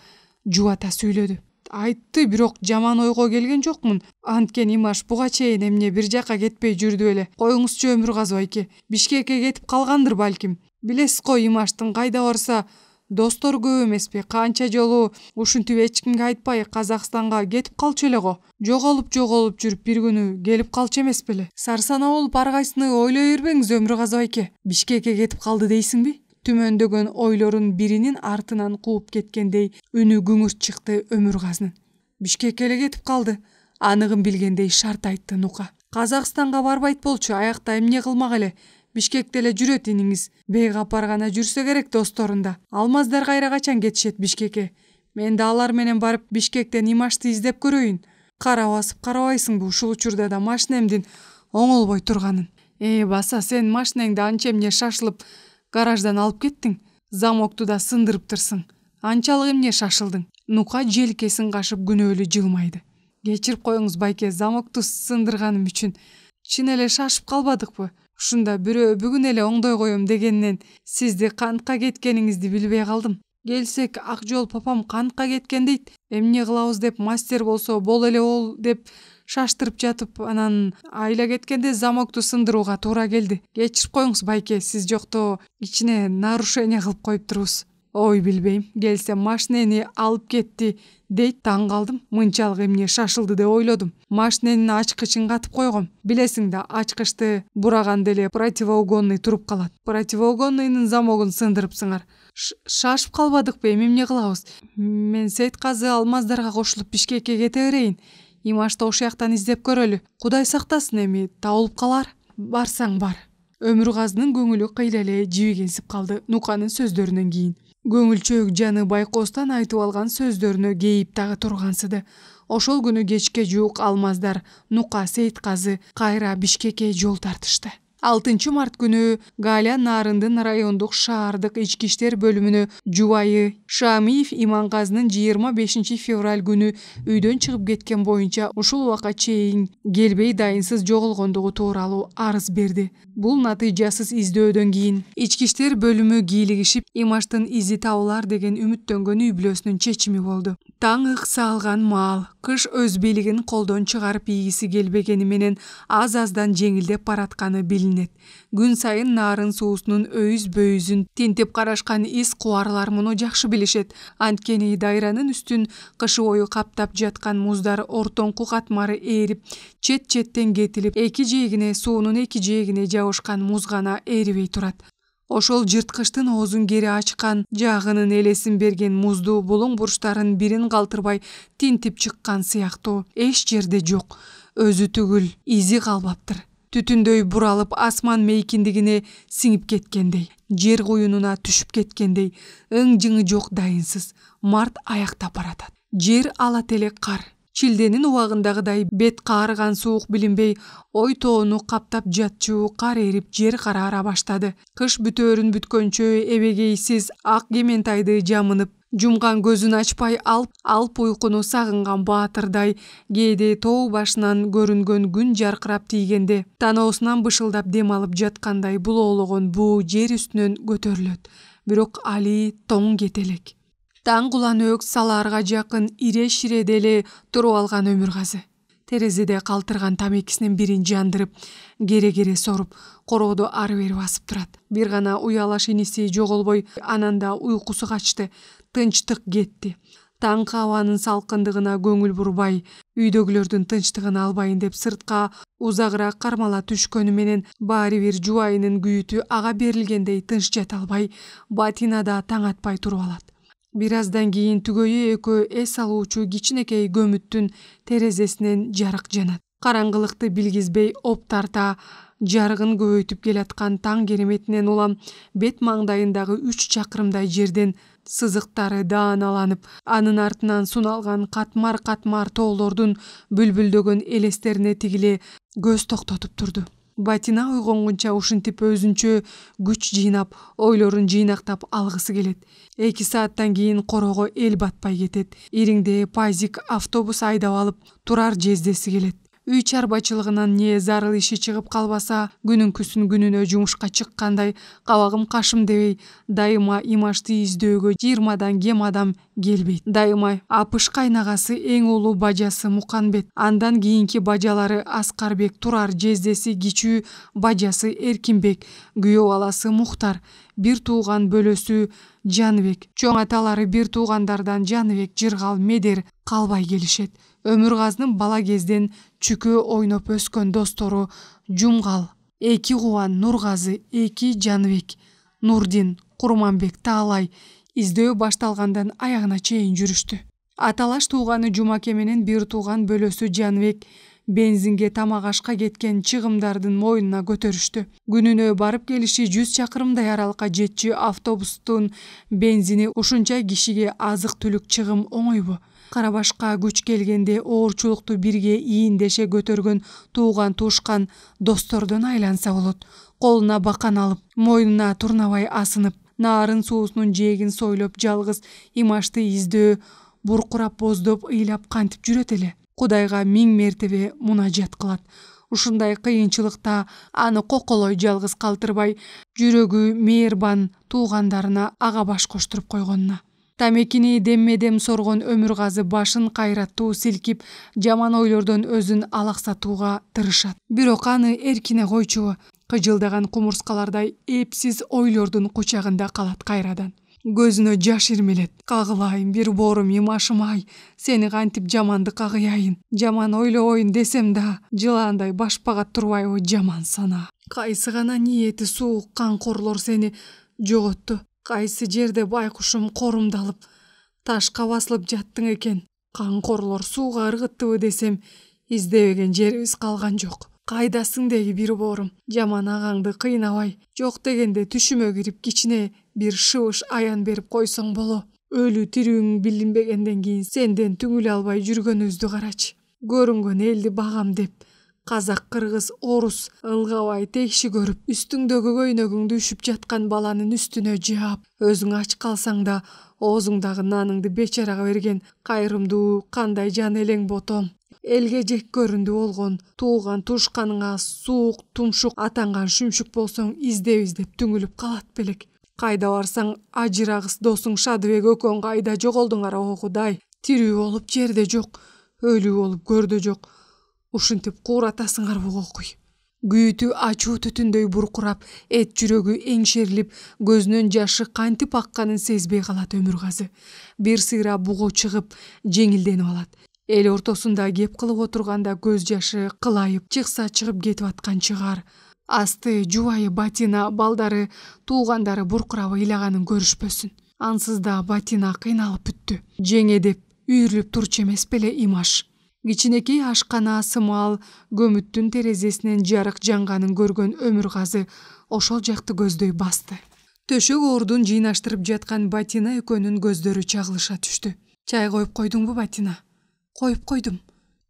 жубата сүйлөдү. "Айтты, бирок жаман ойго келген жокмун. Анткени Имаш буга чейин эмне бир жака кетпей жүрдү эле. Коюңузчу Өмүргазы байке, Бишкекке кетип калгандыр балким. Билесиз го, Имаштын кайда барса достору көп эмеспи? Канча жолу ушинтип эч кимге айтпай Казакстанга кетип калчу эле го. Жоголуп жүрүп бир күнү келип калчу эмес беле? Сарсанаа болуп ар кайсыны ойлой бербеңиз Өмүргазы байке. Бишкекке кетип калды дейсиңби?" Түмөндөгөн ойлорун биринин артынан кууп кеткендей үнү күңүрт чыкты Өмүргазынын. "Бишкекке эле кетип калды," аныгын билгендей шарт айтты Нука. "Казакстанга барбайт болчу, аякта эмне кылмак эле? Бишкекте эле жүрөт иниңиз. Бейге апаргана жүрсө керек досторунда. Алмаздар кайра качан кетишет Бишкекке? Мен да алар менен барып Бишкектен Имашты издеп көрөйүн. Кара басып карабайсыңбы ушул учурда да машинемдин оңолбой турганын?" Баса, сен машинеңди анча эмне шашылып гараждан алып кеттиң. Замокту да сындырыптырсың. Анчалык эмне шашылдың?" Нука желкесин кашып күнөөлүү жылмайды. "Кечирип коюңуз байке, замокту сындырганым үчүн. Чын эле шашып калбадыкпы? Ушунда бирөө бүгүн эле оңдой коем дегеннен сизди кантка кеткениңизди билбей калдым. Келсек, Акжол папам кантка кеткен дейт. Эмне кылабыз деп мастер болсо бол эле ол деп шаштырып жатып, анан айла кеткенде замокту сындырууга туура келди. Кечирип коюңуз байке, сиз жокто ичине нарушение кылып коюптурбуз." "Ой, билбейм. Келсе машинени алып кетти дейт, таң калдым. Мынчалык эмне шашылды деп ойлодум. Машиненин ачкычын катып койгом. Билесиң да, ачкычты бураганда эле противоугонный туруп калат. Противоугонныйнын замогун сындырыпсыңар. Шашып калбадыкпы? Эмне кылабыз? Мен Сейтказы Алмаздарга кошулуп Бишкекке кете берейин. Имашты ошол жактан издеп көрөлү. Кудай сактасын, эми табылып калар. Барсаң бар." Өмүргазынын көңүлү кыйла эле жибигенсип калды Нуканын сөздөрүнөн кийин. Көңүлчөөк жаны байкоостан айтып алган сөздөрүнө кейип дагы тургансыды. Ошол күнү кечке жуук Алмаздар, Нука, Сейтказы кайра Бишкекке жол тартышты. 6 март күнү Галя Нарындын райондук шаардык ички иштер бөлүмүнө жубайы Шамиев Имангазынын 25 февраль күнү үйдөн чыгып кеткен боюнча ушул убакка чейин келбей дайынсыз жоголгондугу тууралуу арыз берди. Бул натыйжасыз издөөдөн кийин ички иштер бөлүмү кийлигишип, Имаштын изи табылар деген үмүттөнгөн үй бүлөсүнүн чечими болду. Таң ыксалган маал, кыш өз бийлигин колдон чыгарып ийгиси келбегени менен аз-аздан жеңилдеп баратканы билинет. Күн сайын нарын суусунун өйүз-бөйүзүн тинтип карашкан из кубарлар муну жакшы билишет. Анткени дайранын үстүн кышы бою каптап жаткан муздар ортоңку катмары ээрип, чет-четтен кетилип, эки жээгине суунун эки жээгине жабышкан муз гана эрибей турат. Ошол жырткычтын оозун кери ачкан жагынын элесин берген музду булуң бурчтарын бирин калтырбай тинтип чыккан сыяктуу. Эч жерде жок. Өзү түгүл, изи калбаптыр. Түтүндөй буралып асман мейкиндигине сиңип кеткендей, жер куюнуна түшүп кеткендей, ың-жыңы жок дайынсыз. Март аяктап баратат. Жер ала телек кар. Чилденин убагындагыдай бет каарыган суук билинбей, ой тоону каптап жатчу кар эрип, жер караара баштады. Кыш бүтөөрүн бүткөнчө эбегейсиз ак кементайды жамынып, жумган көзүн ачпай алп уйкуну сагынган баатырдай кээде тоо башынан көрүнгөн күн жаркырап тийгенде таноосунан бышылдап дем алып жаткандай булоологон буу жер үстүнөн көтөрүлөт. Бирок али тоң кете элек. Таң кулан өк салаарга жакын ире-ширеде эле туруп алган Өмүргазы. терезеде калтырган тамекисинин бирин жандырып, кере соруп, короодо ары бери басып турат. Бир гана уялаш иниси жоголбой, анан да уйкусу качты, тынчтык кетти. Таңкы абанын салкындыгына көңүл бурбай, үйдөгүлөрдүн тынчтыгын албайын деп сыртка узагыраак кармала түшкөнү менен баары бир жубайынын күйүтү ага берилгендей тынч жата албай, Батина да таң атпай туруп алат. Бир аздан кийин түгөйү экөө эс алуучу кичинекей көмүттүн терезесинен жарык жанат. Караңгылыкты билгизбей оп тарта жарыгын көбөйтүп келаткан таң кереметинен улам бет маңдайындагы 3 чакырымдай жерден сызыктары дааналанып, анын артынан суналган катмар тоолордун бүлбүлдөгөн элестерине тигиле көз токтотуп турду. Батина ойгонгунча ушинтип өзүнчө күч жыйнап, ойлорун жыйнактап алгысы келет. 2 сааттан кийин короого эл батпай кетет. Ириңде пазик автобус айдап алып, турар жездеси келет. Үй чарбачылыгынан не зарыл иши чыгып калбаса, күнүнкүсүн күнүнө жумушка чыккандай, кабагым кашым дебей, дайыма Имашты издөөгө 20дан кем адам келбейт. Дайыма Апыш кайнагасы, эң улуу бажасы Муканбет, андан кийинки бажалары Аскарбек, турар жездеси кичүү бажасы Эркинбек, күйөө баласы Мухтар, бир тууган бөлөсү Жаныбек, чоң аталары бир туугандардан Жаныбек, Жыргал, Медер калбай келишет. Өмүргазынын бала кезден чүкө ойноп өскөн достору Жумгал, 2 кубан, Нургазы, 2 Жаныбек, Нурдин, Курманбек, Таалай издөө башталгандан аягына чейин жүрүштү. Аталаш тууганы Жумаке менен бир тууган бөлөсү Жаныбек бензинге тамак ашка кеткен чыгымдардын мойнуна көтөрүштү. Күнүнө барып келиши 100 чакырымдай аралыкка жетчү автобустун бензини ушунча кишиге азык түлүк чыгым оңойбу? Карабашка күч келгенде оорчулукту бирге ийиндеше көтөргөн тууган туушкан достордон айланса болот. Колуна бакан алып, мойнуна турнабай асынып, наарын суусунун жээгин сойлоп, жалгыз Имашты издөө буркурап боздоп ыйлап кантип жүрөт эле. Кудайга 1000 мертебе мунажат кылат. Ушундай кыйынчылыкта аны коколой жалгыз калтырбай, жүрөгү мээрбан туугандарына ага баш коштуруп койгонуна. Тамекини демме-дем соргон Өмүргазы башын кайраттуу силкип, жаман ойлордон өзүн алаксатууга тырышат. Бирок аны эркине койчу, кыжылдаган кумурскалардай эпсиз ойлордун кучагында калат кайрадан. Көзүнө жаш ирмелет. Кагылайын, бир боорум Имашым-ай, сени кантип жаманды кагыяйын. Жаман ойлобойн десем да, жылаандай башпага турбайбы жаман сана. Кайсы гана ниети суук канкорлор сени жоготту. Кайсы жерде байкушум корумдалып, ташка басылып жаттың экен. Канкорлор сууга ыргыттыбы десем, издебеген жерибиз калган жок. Кайдасың деги бир боорум, жаман агаңды кыйнабай, жок дегенде түшүмө кирип кичине бир шыбыш аян берип койсоң боло. Өлүү тирүүң билинбегенден кийин сенден түңүлө албай жүргөнүбүздү карачы. Көрүнгөн элди багам деп, казак, кыргыз, орус ылгабай текши көрүп, үстүңдөгү көйнөгүңдү үшүп жаткан баланын үстүнө жаап, өзүң ач калсаң да оозуңдагы наныңды бечарага берген кайрымдуу кандай жан элең ботом. Элге жек көрүндү болгон тууган туушканыңа суук, тумшук атанган шүмшүк болсоң издеп түңүлүп калат белек. Кайда барсаң ажырагыс досуң Шадыбек экөөң кайда жоголдуңар о Кудай. Тирүү болуп жерде жок, өлүү болуп көрдө жок. Ушинтип кууратасыңар бугокуй. Күйүтү ачуу түтүндөй буркурап, эт жүрөгү эңшерилип, көзүнөн жашы кантип акканын сезбей калат Өмүргазы. Бир сыйра бугу чыгып, жеңилденип алат. Эл ортосунда кеп кылып отурганда көз жашы кылайып, чыкса чыгып кетип аткан чыгар. Асты, жубайы Батина, балдары, туугандары буркурап ыйлаганын көрүшпөсүн. Ансыз да Батина кыйналып бүттү. Жеңедеп, үйрүлүп турчу эмес беле Имаш. Кичинекей ашкана сымал көмүттүн терезесинен жарык жанганын көргөн Өмүргазы ошол жакты көздөй басты. Төшөк ордун жыйнаштырып жаткан Батина экөөнүн көздөрү чагылыша түштү. Чай коюп койдуңбу, Батина? Коюп койдум.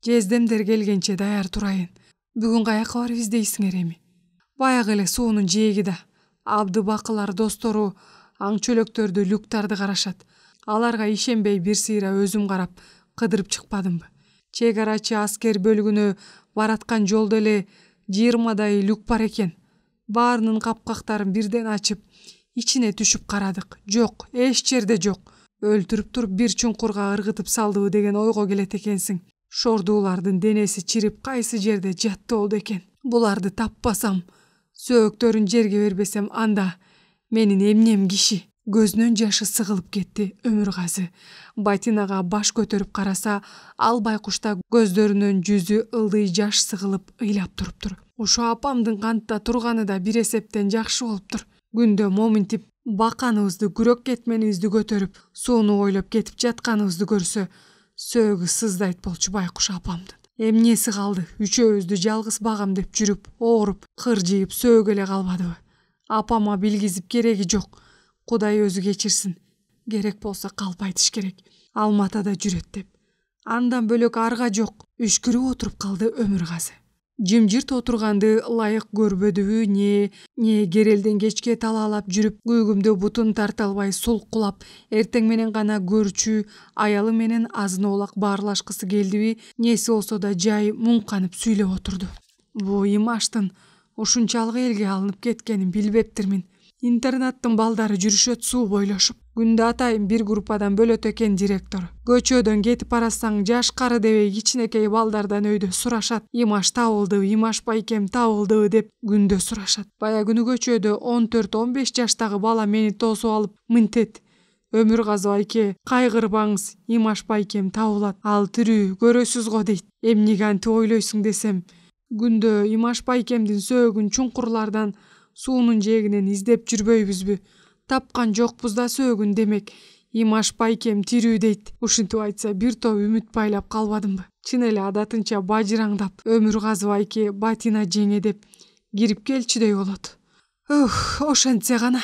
Жездемдер келгенче даяр турайын. Бүгүн каяка барып издейсиңер эми? Баягы эле суунун жээги да. Абдыбакылар достору аң чөлөктөрдү, люктарды карашат. Аларга ишенбей бир сыйра өзүм карап, кыдырып чыкпадымбы? Чек арачы аскер бөлүгүнө бараткан жолдо эле 20дай люк бар экен. Баарынын капкактарын бирден ачып, ичине түшүп карадык. Жок, эч жерде жок. Өлтүрүп туруп бир чуңкурга ыргытып салдыбы деген ойго келет экенсиң. Шордуулардын денеси чирип кайсы жерде жатты болду экен. Буларды таппасам, сөөктөрүн жерге бербесем, анда менин эмнем киши. Көзүнөн жашы сыгылып кетти Өмүргазы. Батинага баш көтөрүп караса, ал байкушта көздөрүнөн жүзү ылдый жаш сыгылып ыйлап туруптур. Ошо апамдын кантта турганы да бир эсептен жакшы болуптур. Күндө моминтип баканыбызды, күрөк кетменибизди көтөрүп, сууну ойлоп кетип жатканыбызды көрсө, сөөгү сыздайт болчу байкуш апамдын. Эмнеси калды? Үчөөбүздү жалгыз багам деп жүрүп, ооруп, кыржыйып сөөгө эле калбадыбы? Апама билгизип кереги жок. Кудай өзү кечирсин. Керек болсо калп айтыш керек. Алматада жүрөт деп. Андан бөлөк арга жок. Үшкүрүп отуруп калды Өмүргазы. Жымжырт отурганды ылайык көрбөдүбү, не керелден кечке талаалап жүрүп, күйгүмдө бутун тарта албай сулкулап, эртең менен гана көрчү, аялы менен азын оолак баарлашкысы келдиби, неси болсо да жай муңканып сүйлөп отурду. Бу Имаштын ушунчалык элге алынып кеткенин билбептирмин. Интернаттын балдары жүрүшөт суу бойлошуп. Күндө атайын бир группадан бөлөт экен директор. Көчөдөн кетип барасаң, жаш кары дебей кичинекей балдардан өйдө сурашат. Имаш табылдыбы, Имаш байкем табылдыбы деп күндө сурашат. Бая күнү көчөдө 14-15 жаштагы бала мени тосуп алып мынтет: Өмүргазы байке, кайгырбаңыз, Имаш байкем табылат. Ал тирүү, көрөсүз го дейт. Эмнеге антип ойлойсуң десем, күндө Имаш байкемдин сөөгүн чуңкурлардан, суунун жээгинен издеп жүрбөйбүзбү? Тапкан жокпуз да сөөгүн, демек Имаш байкем тирүү дейт. Ушинтип айтса, бир топ үмүт байлап калбадымбы? Чын эле адатынча бажыраңдап, Өмүргазы байке, Батина жеңе деп кирип келчүдөй болот. Ошентсе гана.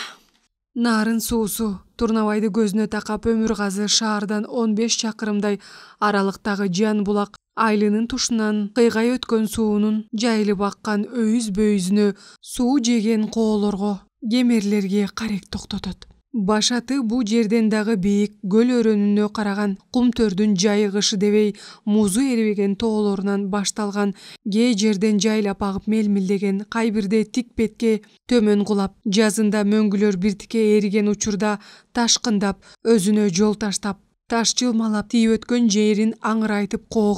Нарын суусу Турнабайды көзүнө такап, Өмүргазы шаардан 15 чакырымдай аралыктагы Жан булак айлынын тушунан кыйгай өткөн суунун жайылып аккан өйүз бөйүзүнө, суу жеген коолорго, кемерлерге карек токтотот. Башаты бу жерден дагы бийик, көл өрөөнүнө караган кум-төрдүн жайыгышы дебей, музу эрибеген тоолорунан башталган, кээ жерден жайлап агып мелмилдеген, кайбирде тик бетке төмөн кулап, жазында мөңгүлөр биртике эриген учурда ташкындап, өзүнө жол таштап, таш жылмалап тийип өткөн жерин аңырайтып коо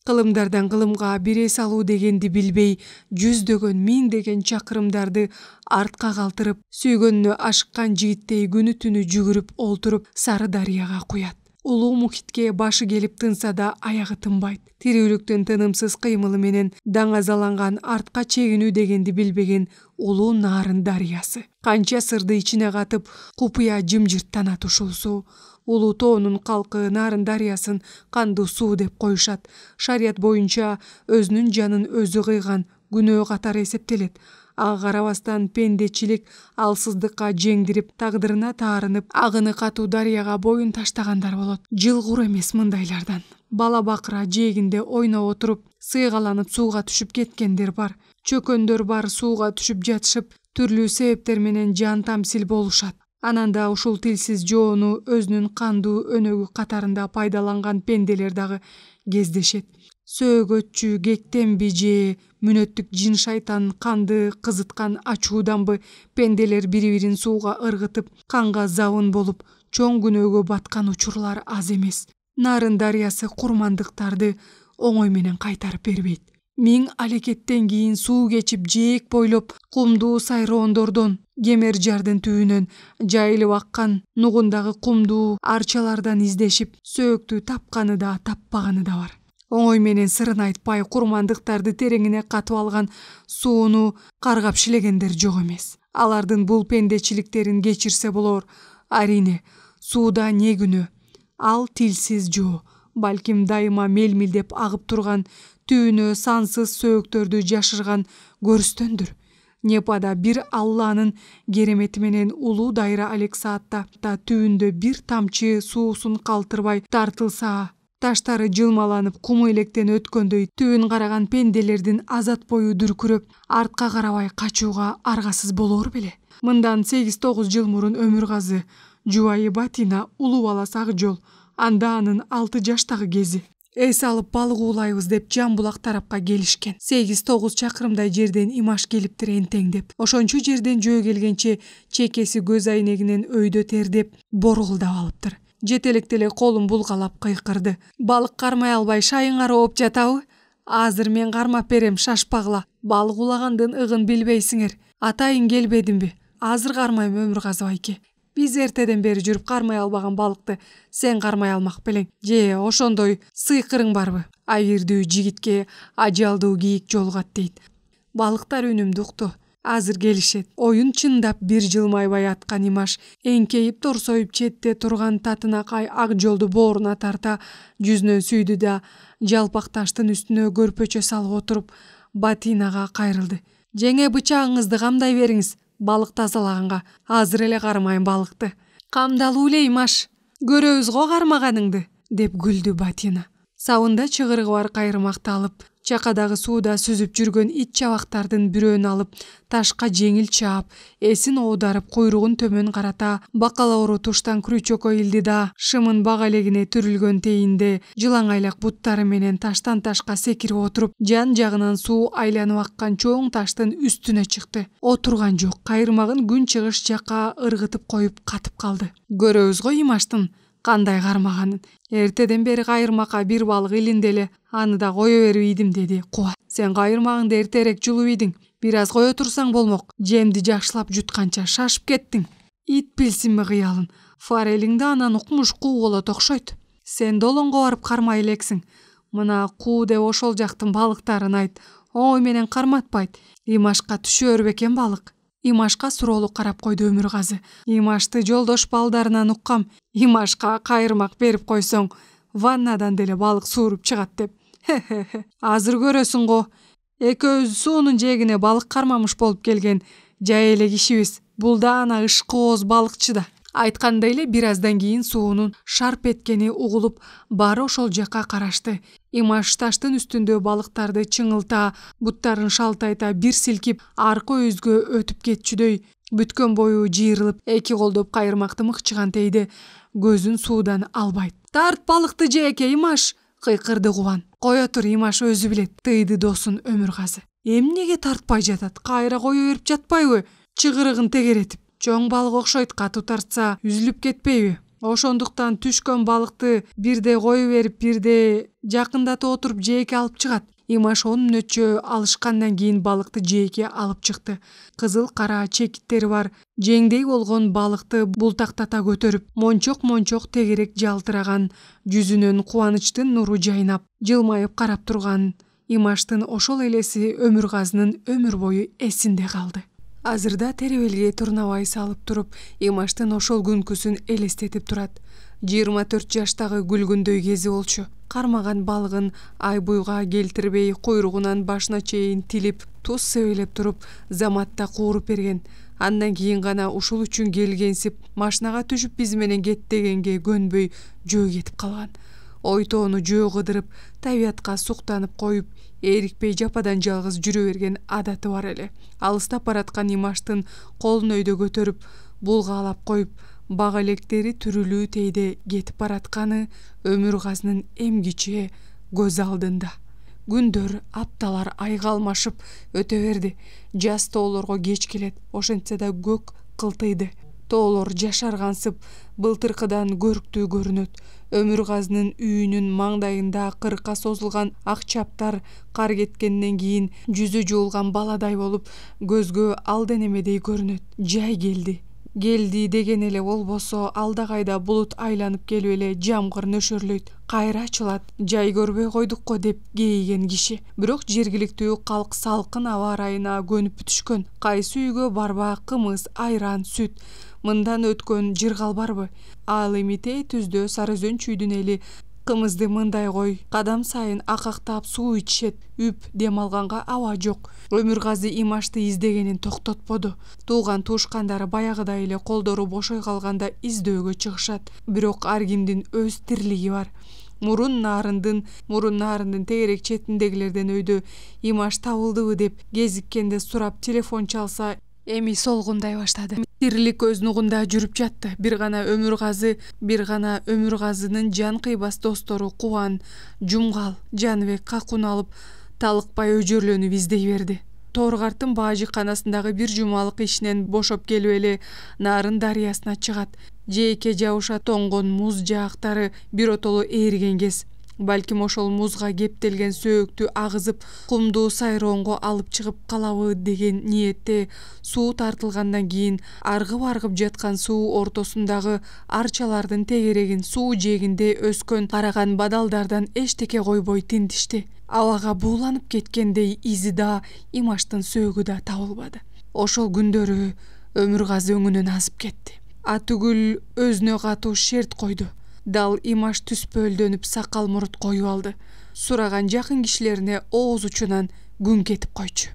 кылымдардан кылымга бире салуу дегенди билбей, жүздөгөн, миңдеген чакырымдарды артка калтырып, сүйгөнүнө ашыккан жигиттей күнү түнү жүгүрүп олтуруп Сары Дарыяга куят. Улуу мухитке башы келип тынса да аягы тынбайт. Тирүүлүктүн тынымсыз кыймылы менен даңазаланган, артка чегинүү дегенди билбеген улуу Нарын дарыясы. Канча сырды ичине катып, купуя жымжырттанат ушул суу. Улуу тоонун калкы Нарын дарыясын кандуу суу деп коюшат. Шарият боюнча өзүнүн жанын өзү кыйган күнөө катары эсептелет. Ага карабастан пендечилик алсыздыкка жеңдирип, тагдырына таарынып, агыны катуу дарыяга боюн таштагандар болот. Жылгур эмес мындайлардан. Бала бакыра жээгинде ойноп отуруп, сыйгаланып сууга түшүп кеткендер бар. Чөкөндөр бар сууга түшүп жатышып, түрлүү себептер менен жан тамсил болушат. Анан да ушул тилсиз жоону өзүнүн кандуу өнөгү катарында пайдаланган пенделер дагы кездешет. Сөөгөтчү, кектенби же мүнөттүк жин шайтан канды кызыткан ачууданбы пенделер бири-бирин сууга ыргытып, канга забын болуп, чоң күнөөгө баткан учурлар аз эмес. Нарын дарыясы курмандыктарды оңой менен кайтарып бербейт. 1000 алекеттен кийин суу кечип, жээк бойлоп, кумдуу сайроондордон, кемер жардын түбүнөн жайылып аккан нугундагы кумдуу арчалардан издешип, сөөктү тапканы да, таппаганы да бар. Оңой менен сырын айтпай, курмандыктарды тереңине катып алган сууну каргап шилегендер жок эмес. Алардын бул пендечиликтерин кечирсе болор. Арине, сууда не күнөө? Ал тилсиз жоо, балким дайыма мелмилдеп агып турган, түбүнө сансыз сөөктөрдү жашырган көрүстөндүр. Непада бир Алланын керемети менен улуу дайра алек саатта түбүндө бир тамчы суусун калтырбай тартылса, таштары жылмаланып, куму электен өткөндөй түбүн караган пенделердин азат бою дүркүрөп, артка карабай качууга аргасыз болор беле. Мындан 8-9 жыл мурун Өмүргазы, жубайы Батина, улуу баласы Акжол, анда анын 6 жаштагы кези. Эс алып балык уулайбыз деп Жан булак тарапка келишкен. 8-9 чакырымдай жерден Имаш келиптир энтеңдеп. Ошончу жерден жөө келгенче чекеси көз айнегинен өйдө тердеп, борулдап алыптыр. жетелекте эле колун булгалап кыйкырды. Балык кармай албай шайыңар ооп жатабы? Азыр мен кармап берем, шашпагыла. Балык улагандын ыгын билбейсиңер. Атайын келбедимби? Азыр кармайм Өмүргазы байке. Биз эртеден бери жүрүп кармай албаган балыкты сен кармай алмак белең. Же ошондой сыйкырың барбы? Айырдуу жигитке ажалдуу кийик жолугат дейт. Балыктар үнүмдү укту. Азыр келишет. Оюн чындап бир жылмайбай аткан Имаш эңкейип торсоюп четте турган Татынакай ак жолду бооруна тарта жүзүнөн сүйдү да жалпак таштын үстүнө көрпөчө салып отуруп Батинага кайрылды. Жеңе бычагыңызды камдай бериңиз. Балык тазалаганга азыр эле кармайм балыкты. Камдалуу эле Имаш. Көрөбүз го кармаганыңды, деп күлдү Батина. Сабында чыгырыгы бар кайрымакты алып, чакадагы сууда сүзүп жүргөн ит чабактардын бирөөнү алып, ташка жеңил чаап, эсин оодарып куйругун төмөн карата, бакалоору туштан крючокко илди да, шымын бак элегине түрүлгөн тейинде жылаңайлак буттары менен таштан ташка секирип отуруп, жан жагынан суу айланып аккан чоң таштын үстүнө чыкты. Отурган жок, кайрымагын күн чыгыш жакка ыргытып коюп катып калды. Көрөбүз го Имаштын кандай кармаганын. Эртеден бери кайырмакка бир балык илинде эле, аны да кое берип идим, деди Кубат. Сен кайырмагыңды эртерээк жулуп идиң. Бир аз кое турсаң болмок. Жемди жакшылап жутканча шашып кеттиң. Ит билсинби кыялын. Форелиңди анан укмуш куу болот окшойт. Сен долоңго барып кармай элексиң. Мына куу деп ошол жактын балыктарын айт. Оңой менен карматпайт. Имашка түшөр бекен балык. Имашка суроолуу карап койду Өмүргазы. Имашты жолдош балдарынан уккам. Имашка кайырмак берип койсоң, ваннадан деле балык сууруп чыгат деп. Азыр көрөсүң го. Экөөбүз суунун жээгине балык кармамыш болуп келген жай эле кишибиз. Бул да ана ышкооз балыкчы да. Айткандай эле бир аздан кийин суунун шарп эткени угулуп, баары ошол жакка карашты. Имаш таштын үстүндө балыктарды чыңылта, буттарын шалтайта бир силкип, аркы өзгө өтүп кетчүдөй бүткөн бою жыйрылып, эки колдоп кайырмакты мыкчыган тейде көзүн суудан албайт. Тарт балыкты жээке, Имаш, кыйкырды Кубан. Кое тур, Имаш өзү билет, тыйды досун Өмүргазы. Эмнеге тартпай жатат? Кайра кое берип жатпайбы? Чыгырыгын тегеретип. Чоң балык окшойт, катуу тартса үзүлүп кетпейби? Ошондуктан түшкөн балыкты бирде кое берип, бирде жакындатып отуруп жээке алып чыгат. Имаш 10 мүнөтчө алышкандан кийин балыкты жээке алып чыкты. Кызыл кара чекиттери бар жеңдей болгон балыкты бултактата көтөрүп, мончок тегерек жалтыраган жүзүнөн кубанычтын нуру жайнап, жылмайып карап турган Имаштын ошол элеси Өмүргазынын өмүр бою эсинде калды. Азырда теребелге турнабай салып туруп, Имаштын ошол күнкүсүн элестетип турат. 24 жаштагы күлгүндөй кези болчу. Кармаган балыгын ай буйга келтирбей, куйругунан башына чейин тилип, туз себелеп туруп, заматта кууруп берген. Андан кийин гана ушул үчүн келгенсип, машинага түшүп биз менен кет дегенге көнбөй жөө кетип калган. Ойтоону жөө кыдырып, табиятка суктанып коюп, эрикпей жападан жалгыз жүрө берген адаты бар эле. Алыстап бараткан Имаштын колун өйдө көтөрүп, булгаалап коюп, бак электери түрүлүү тейде кетип баратканы Өмүргазынын эмгиче көз алдында. Күндөр, апталар айга алмашып өтө берди. Жаз тоолорго кеч келет, ошентсе да көк кылтыйды. Тоолор жашаргансып, былтыркыдан көрктүү көрүнөт. Өмүргазынын үйүнүн маңдайында кырка созулган ак чаптар кар кеткенден кийин жүзү жуулган баладай болуп, көзгө алденемедей көрүнөт. Жай келди деген эле болбосо, алда кайда булут айланып келип эле жамгыр нөшөрлөйт, кайра ачылат. Жай көрбөй койдук го деп кейиген киши. Бирок жергиликтүү калк салкын аба ырайына көнүп бүтүшкөн. Кайсы үйгө барба, кымыз, айран, сүт. Мындан өткөн жыргал барбы? Ал эмитей түздө Сарыөзөн чүйдүн эли кымызды мындай кой, кадам сайын акактап суу ичишет. Үп дем алганга аба жок. Өмүргазы Имашты издегенин токтотподу. Тууган туушкандары баягыдай эле колдору бошой калганда издөөгө чыгышат. Бирок ар кимдин өз тирлиги бар. Мурун наарындын тегерек четиндегилерден өйдө Имаш табылдыбы деп кезиккенде сурап телефон чалса, эми солгундай баштады. Тирлик көз нугунда жүрүп жатты. Бир гана Өмүргазынын жан кыйбас достору Кубан, Жумгал, Жаныбек какун алып талыкпай өжөрлөнүп издей берди. Торгарттын баажыкканасындагы бир жумалык ишинен бошоп келип эле Нарын дарыясына чыгат. Жээкке жабыша тоңгон муз жаактары биротоло ээрген кез. Балким ошол музга кептелген сөөктү агызып, кумдуу сайроонго алып чыгып калабы деген ниетте суу тартылгандан кийин аргып жаткан суу ортосундагы арчалардын тегерегин суу жээгинде өскөн караган бадалдардан эчтеке койбой тинтишти. Абага бууланып кеткендей изи да, Имаштын сөөгү да табылбады. Ошол күндөрү Өмүргазы өңүнөн азып кетти. Атүгүл өзүнө катуу шерт койду. Дал Имаш түспөлдөнүп сакал мурут коюп алды. Сураган жакын кишилерине ооз учунан күн кетип койчу.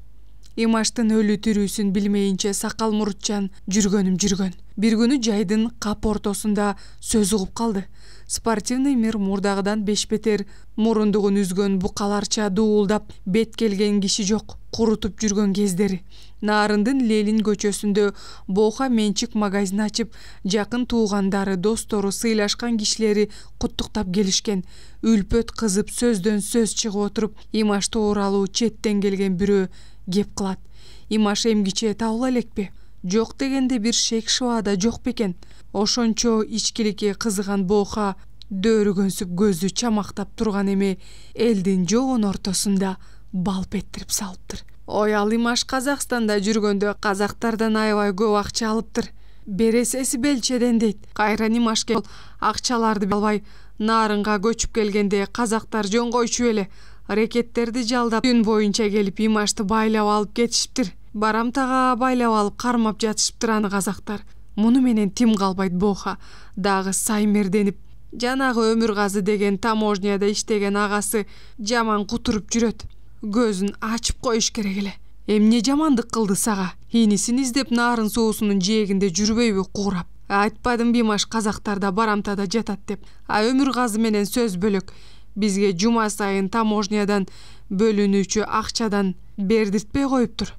Имаштын өлү тирүүсүн билмейинче сакал мурутчан жүргөн. Бир күнү жайдын кап ортосунда сөз угуп калды. Спортивный мир мурдагыдан бешбетер мурундугун үзгөн букаларча дуулдап бет келген киши жок, курутуп жүргөн кездери. Нарындын Ленин көчөсүндө Боха менчик магазин ачып, жакын туугандары, достору, сыйлашкан кишилери куттуктап келишкен. Үлпөт кызып сөздөн сөз чыгып отуруп, Имаш тууралуу четтен келген бирөө кеп кылат. Имаш эмгиче табыла элекпи? Жок дегенде бир шек шыба да жок бекен. Ошончо ичкиликке кызыган Боха дөөрүгөнсүп көзү чамактап турган эме элдин жоон ортосунда балп эттирип салыптыр. Ой, ал Имаш Казакстанда жүргөндө казактардан аябай көп акча алыптыр. Бересеси белчеден дейт. Кайра Имашке акчаларды албай Нарынга көчүп келгенде казактар жөн койчу эле. Рекеттерди жалдап күн боюнча келип Имашты байлап алып кетишиптир. Барамтага байлап алып кармап жатышыптыр аны казактар. Муну менен тим калбайт Боха. Дагы саймерденип, жанагы Өмүргазы деген таможняда иштеген агасы жаман кутуруп жүрөт. Көзүн ачып коюш керек эле. Эмне жамандык кылды сага? Инисин издеп Нарын суусунун жээгинде жүрбөйбү куурап? Айтпадымбы Имаш казактарда барамтада жатат деп. Өмүргазы менен сөз бөлөк. Бизге жума сайын таможнядан бөлүнүүчү акчадан бердиртпей коюптур.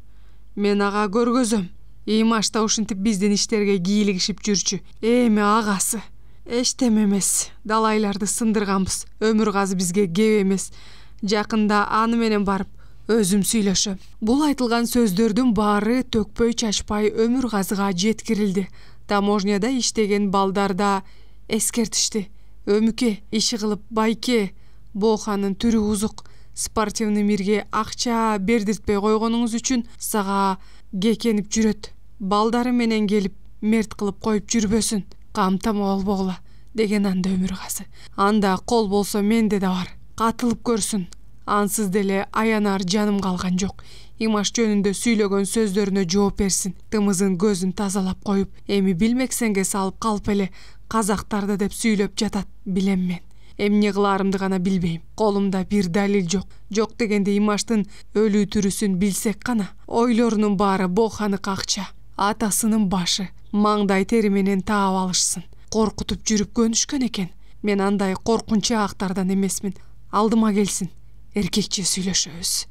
Мен ага көргөзөм. Имаш да ушинтип биздин иштерге кийлигишип жүрчү. Эми агасы. Эчтеме эмес. Далайларды сындырганбыз. Өмүргазы бизге кеп эмес. Жакында аны менен барып өзүм сүйлөшөм. Бул айтылган сөздөрдүн баары төкпөй чачпай Өмүргазыга жеткирилди. Таможняда иштеген балдар да эскертишти. Өмүке, иши кылып байке, Боханын түрү узук. Спортивный мирге акча бердиртпей койгонуңуз үчүн сага кекенип жүрөт. Балдары менен келип мерт кылып коюп жүрбөсүн. Камтама болбогула деген анда Өмүргазы. Анда кол болсо менде да бар. Катылып көрсүн. Ансыз деле аянар жаным калган жок. Имаш жөнүндө сүйлөгөн сөздөрүнө жооп берсин. Тымызын көзүн тазалап коюп, эми билмексенге салып калып эле казактарды деп сүйлөп жатат, билем мен. Эмне кыларымды гана билбейм. Колумда бир далил жок. Жок дегенде Имаштын өлүү түрүсүн билсек гана. Ойлорунун баары Боханы акча. Атасынын башы маңдай тери менен таап алышсын. Коркутуп жүрүп көнүшкөн экен. Мен андай коркунчаактардан эмесмин. Алдыма келсин. Эркекче сүйлөшөбүз.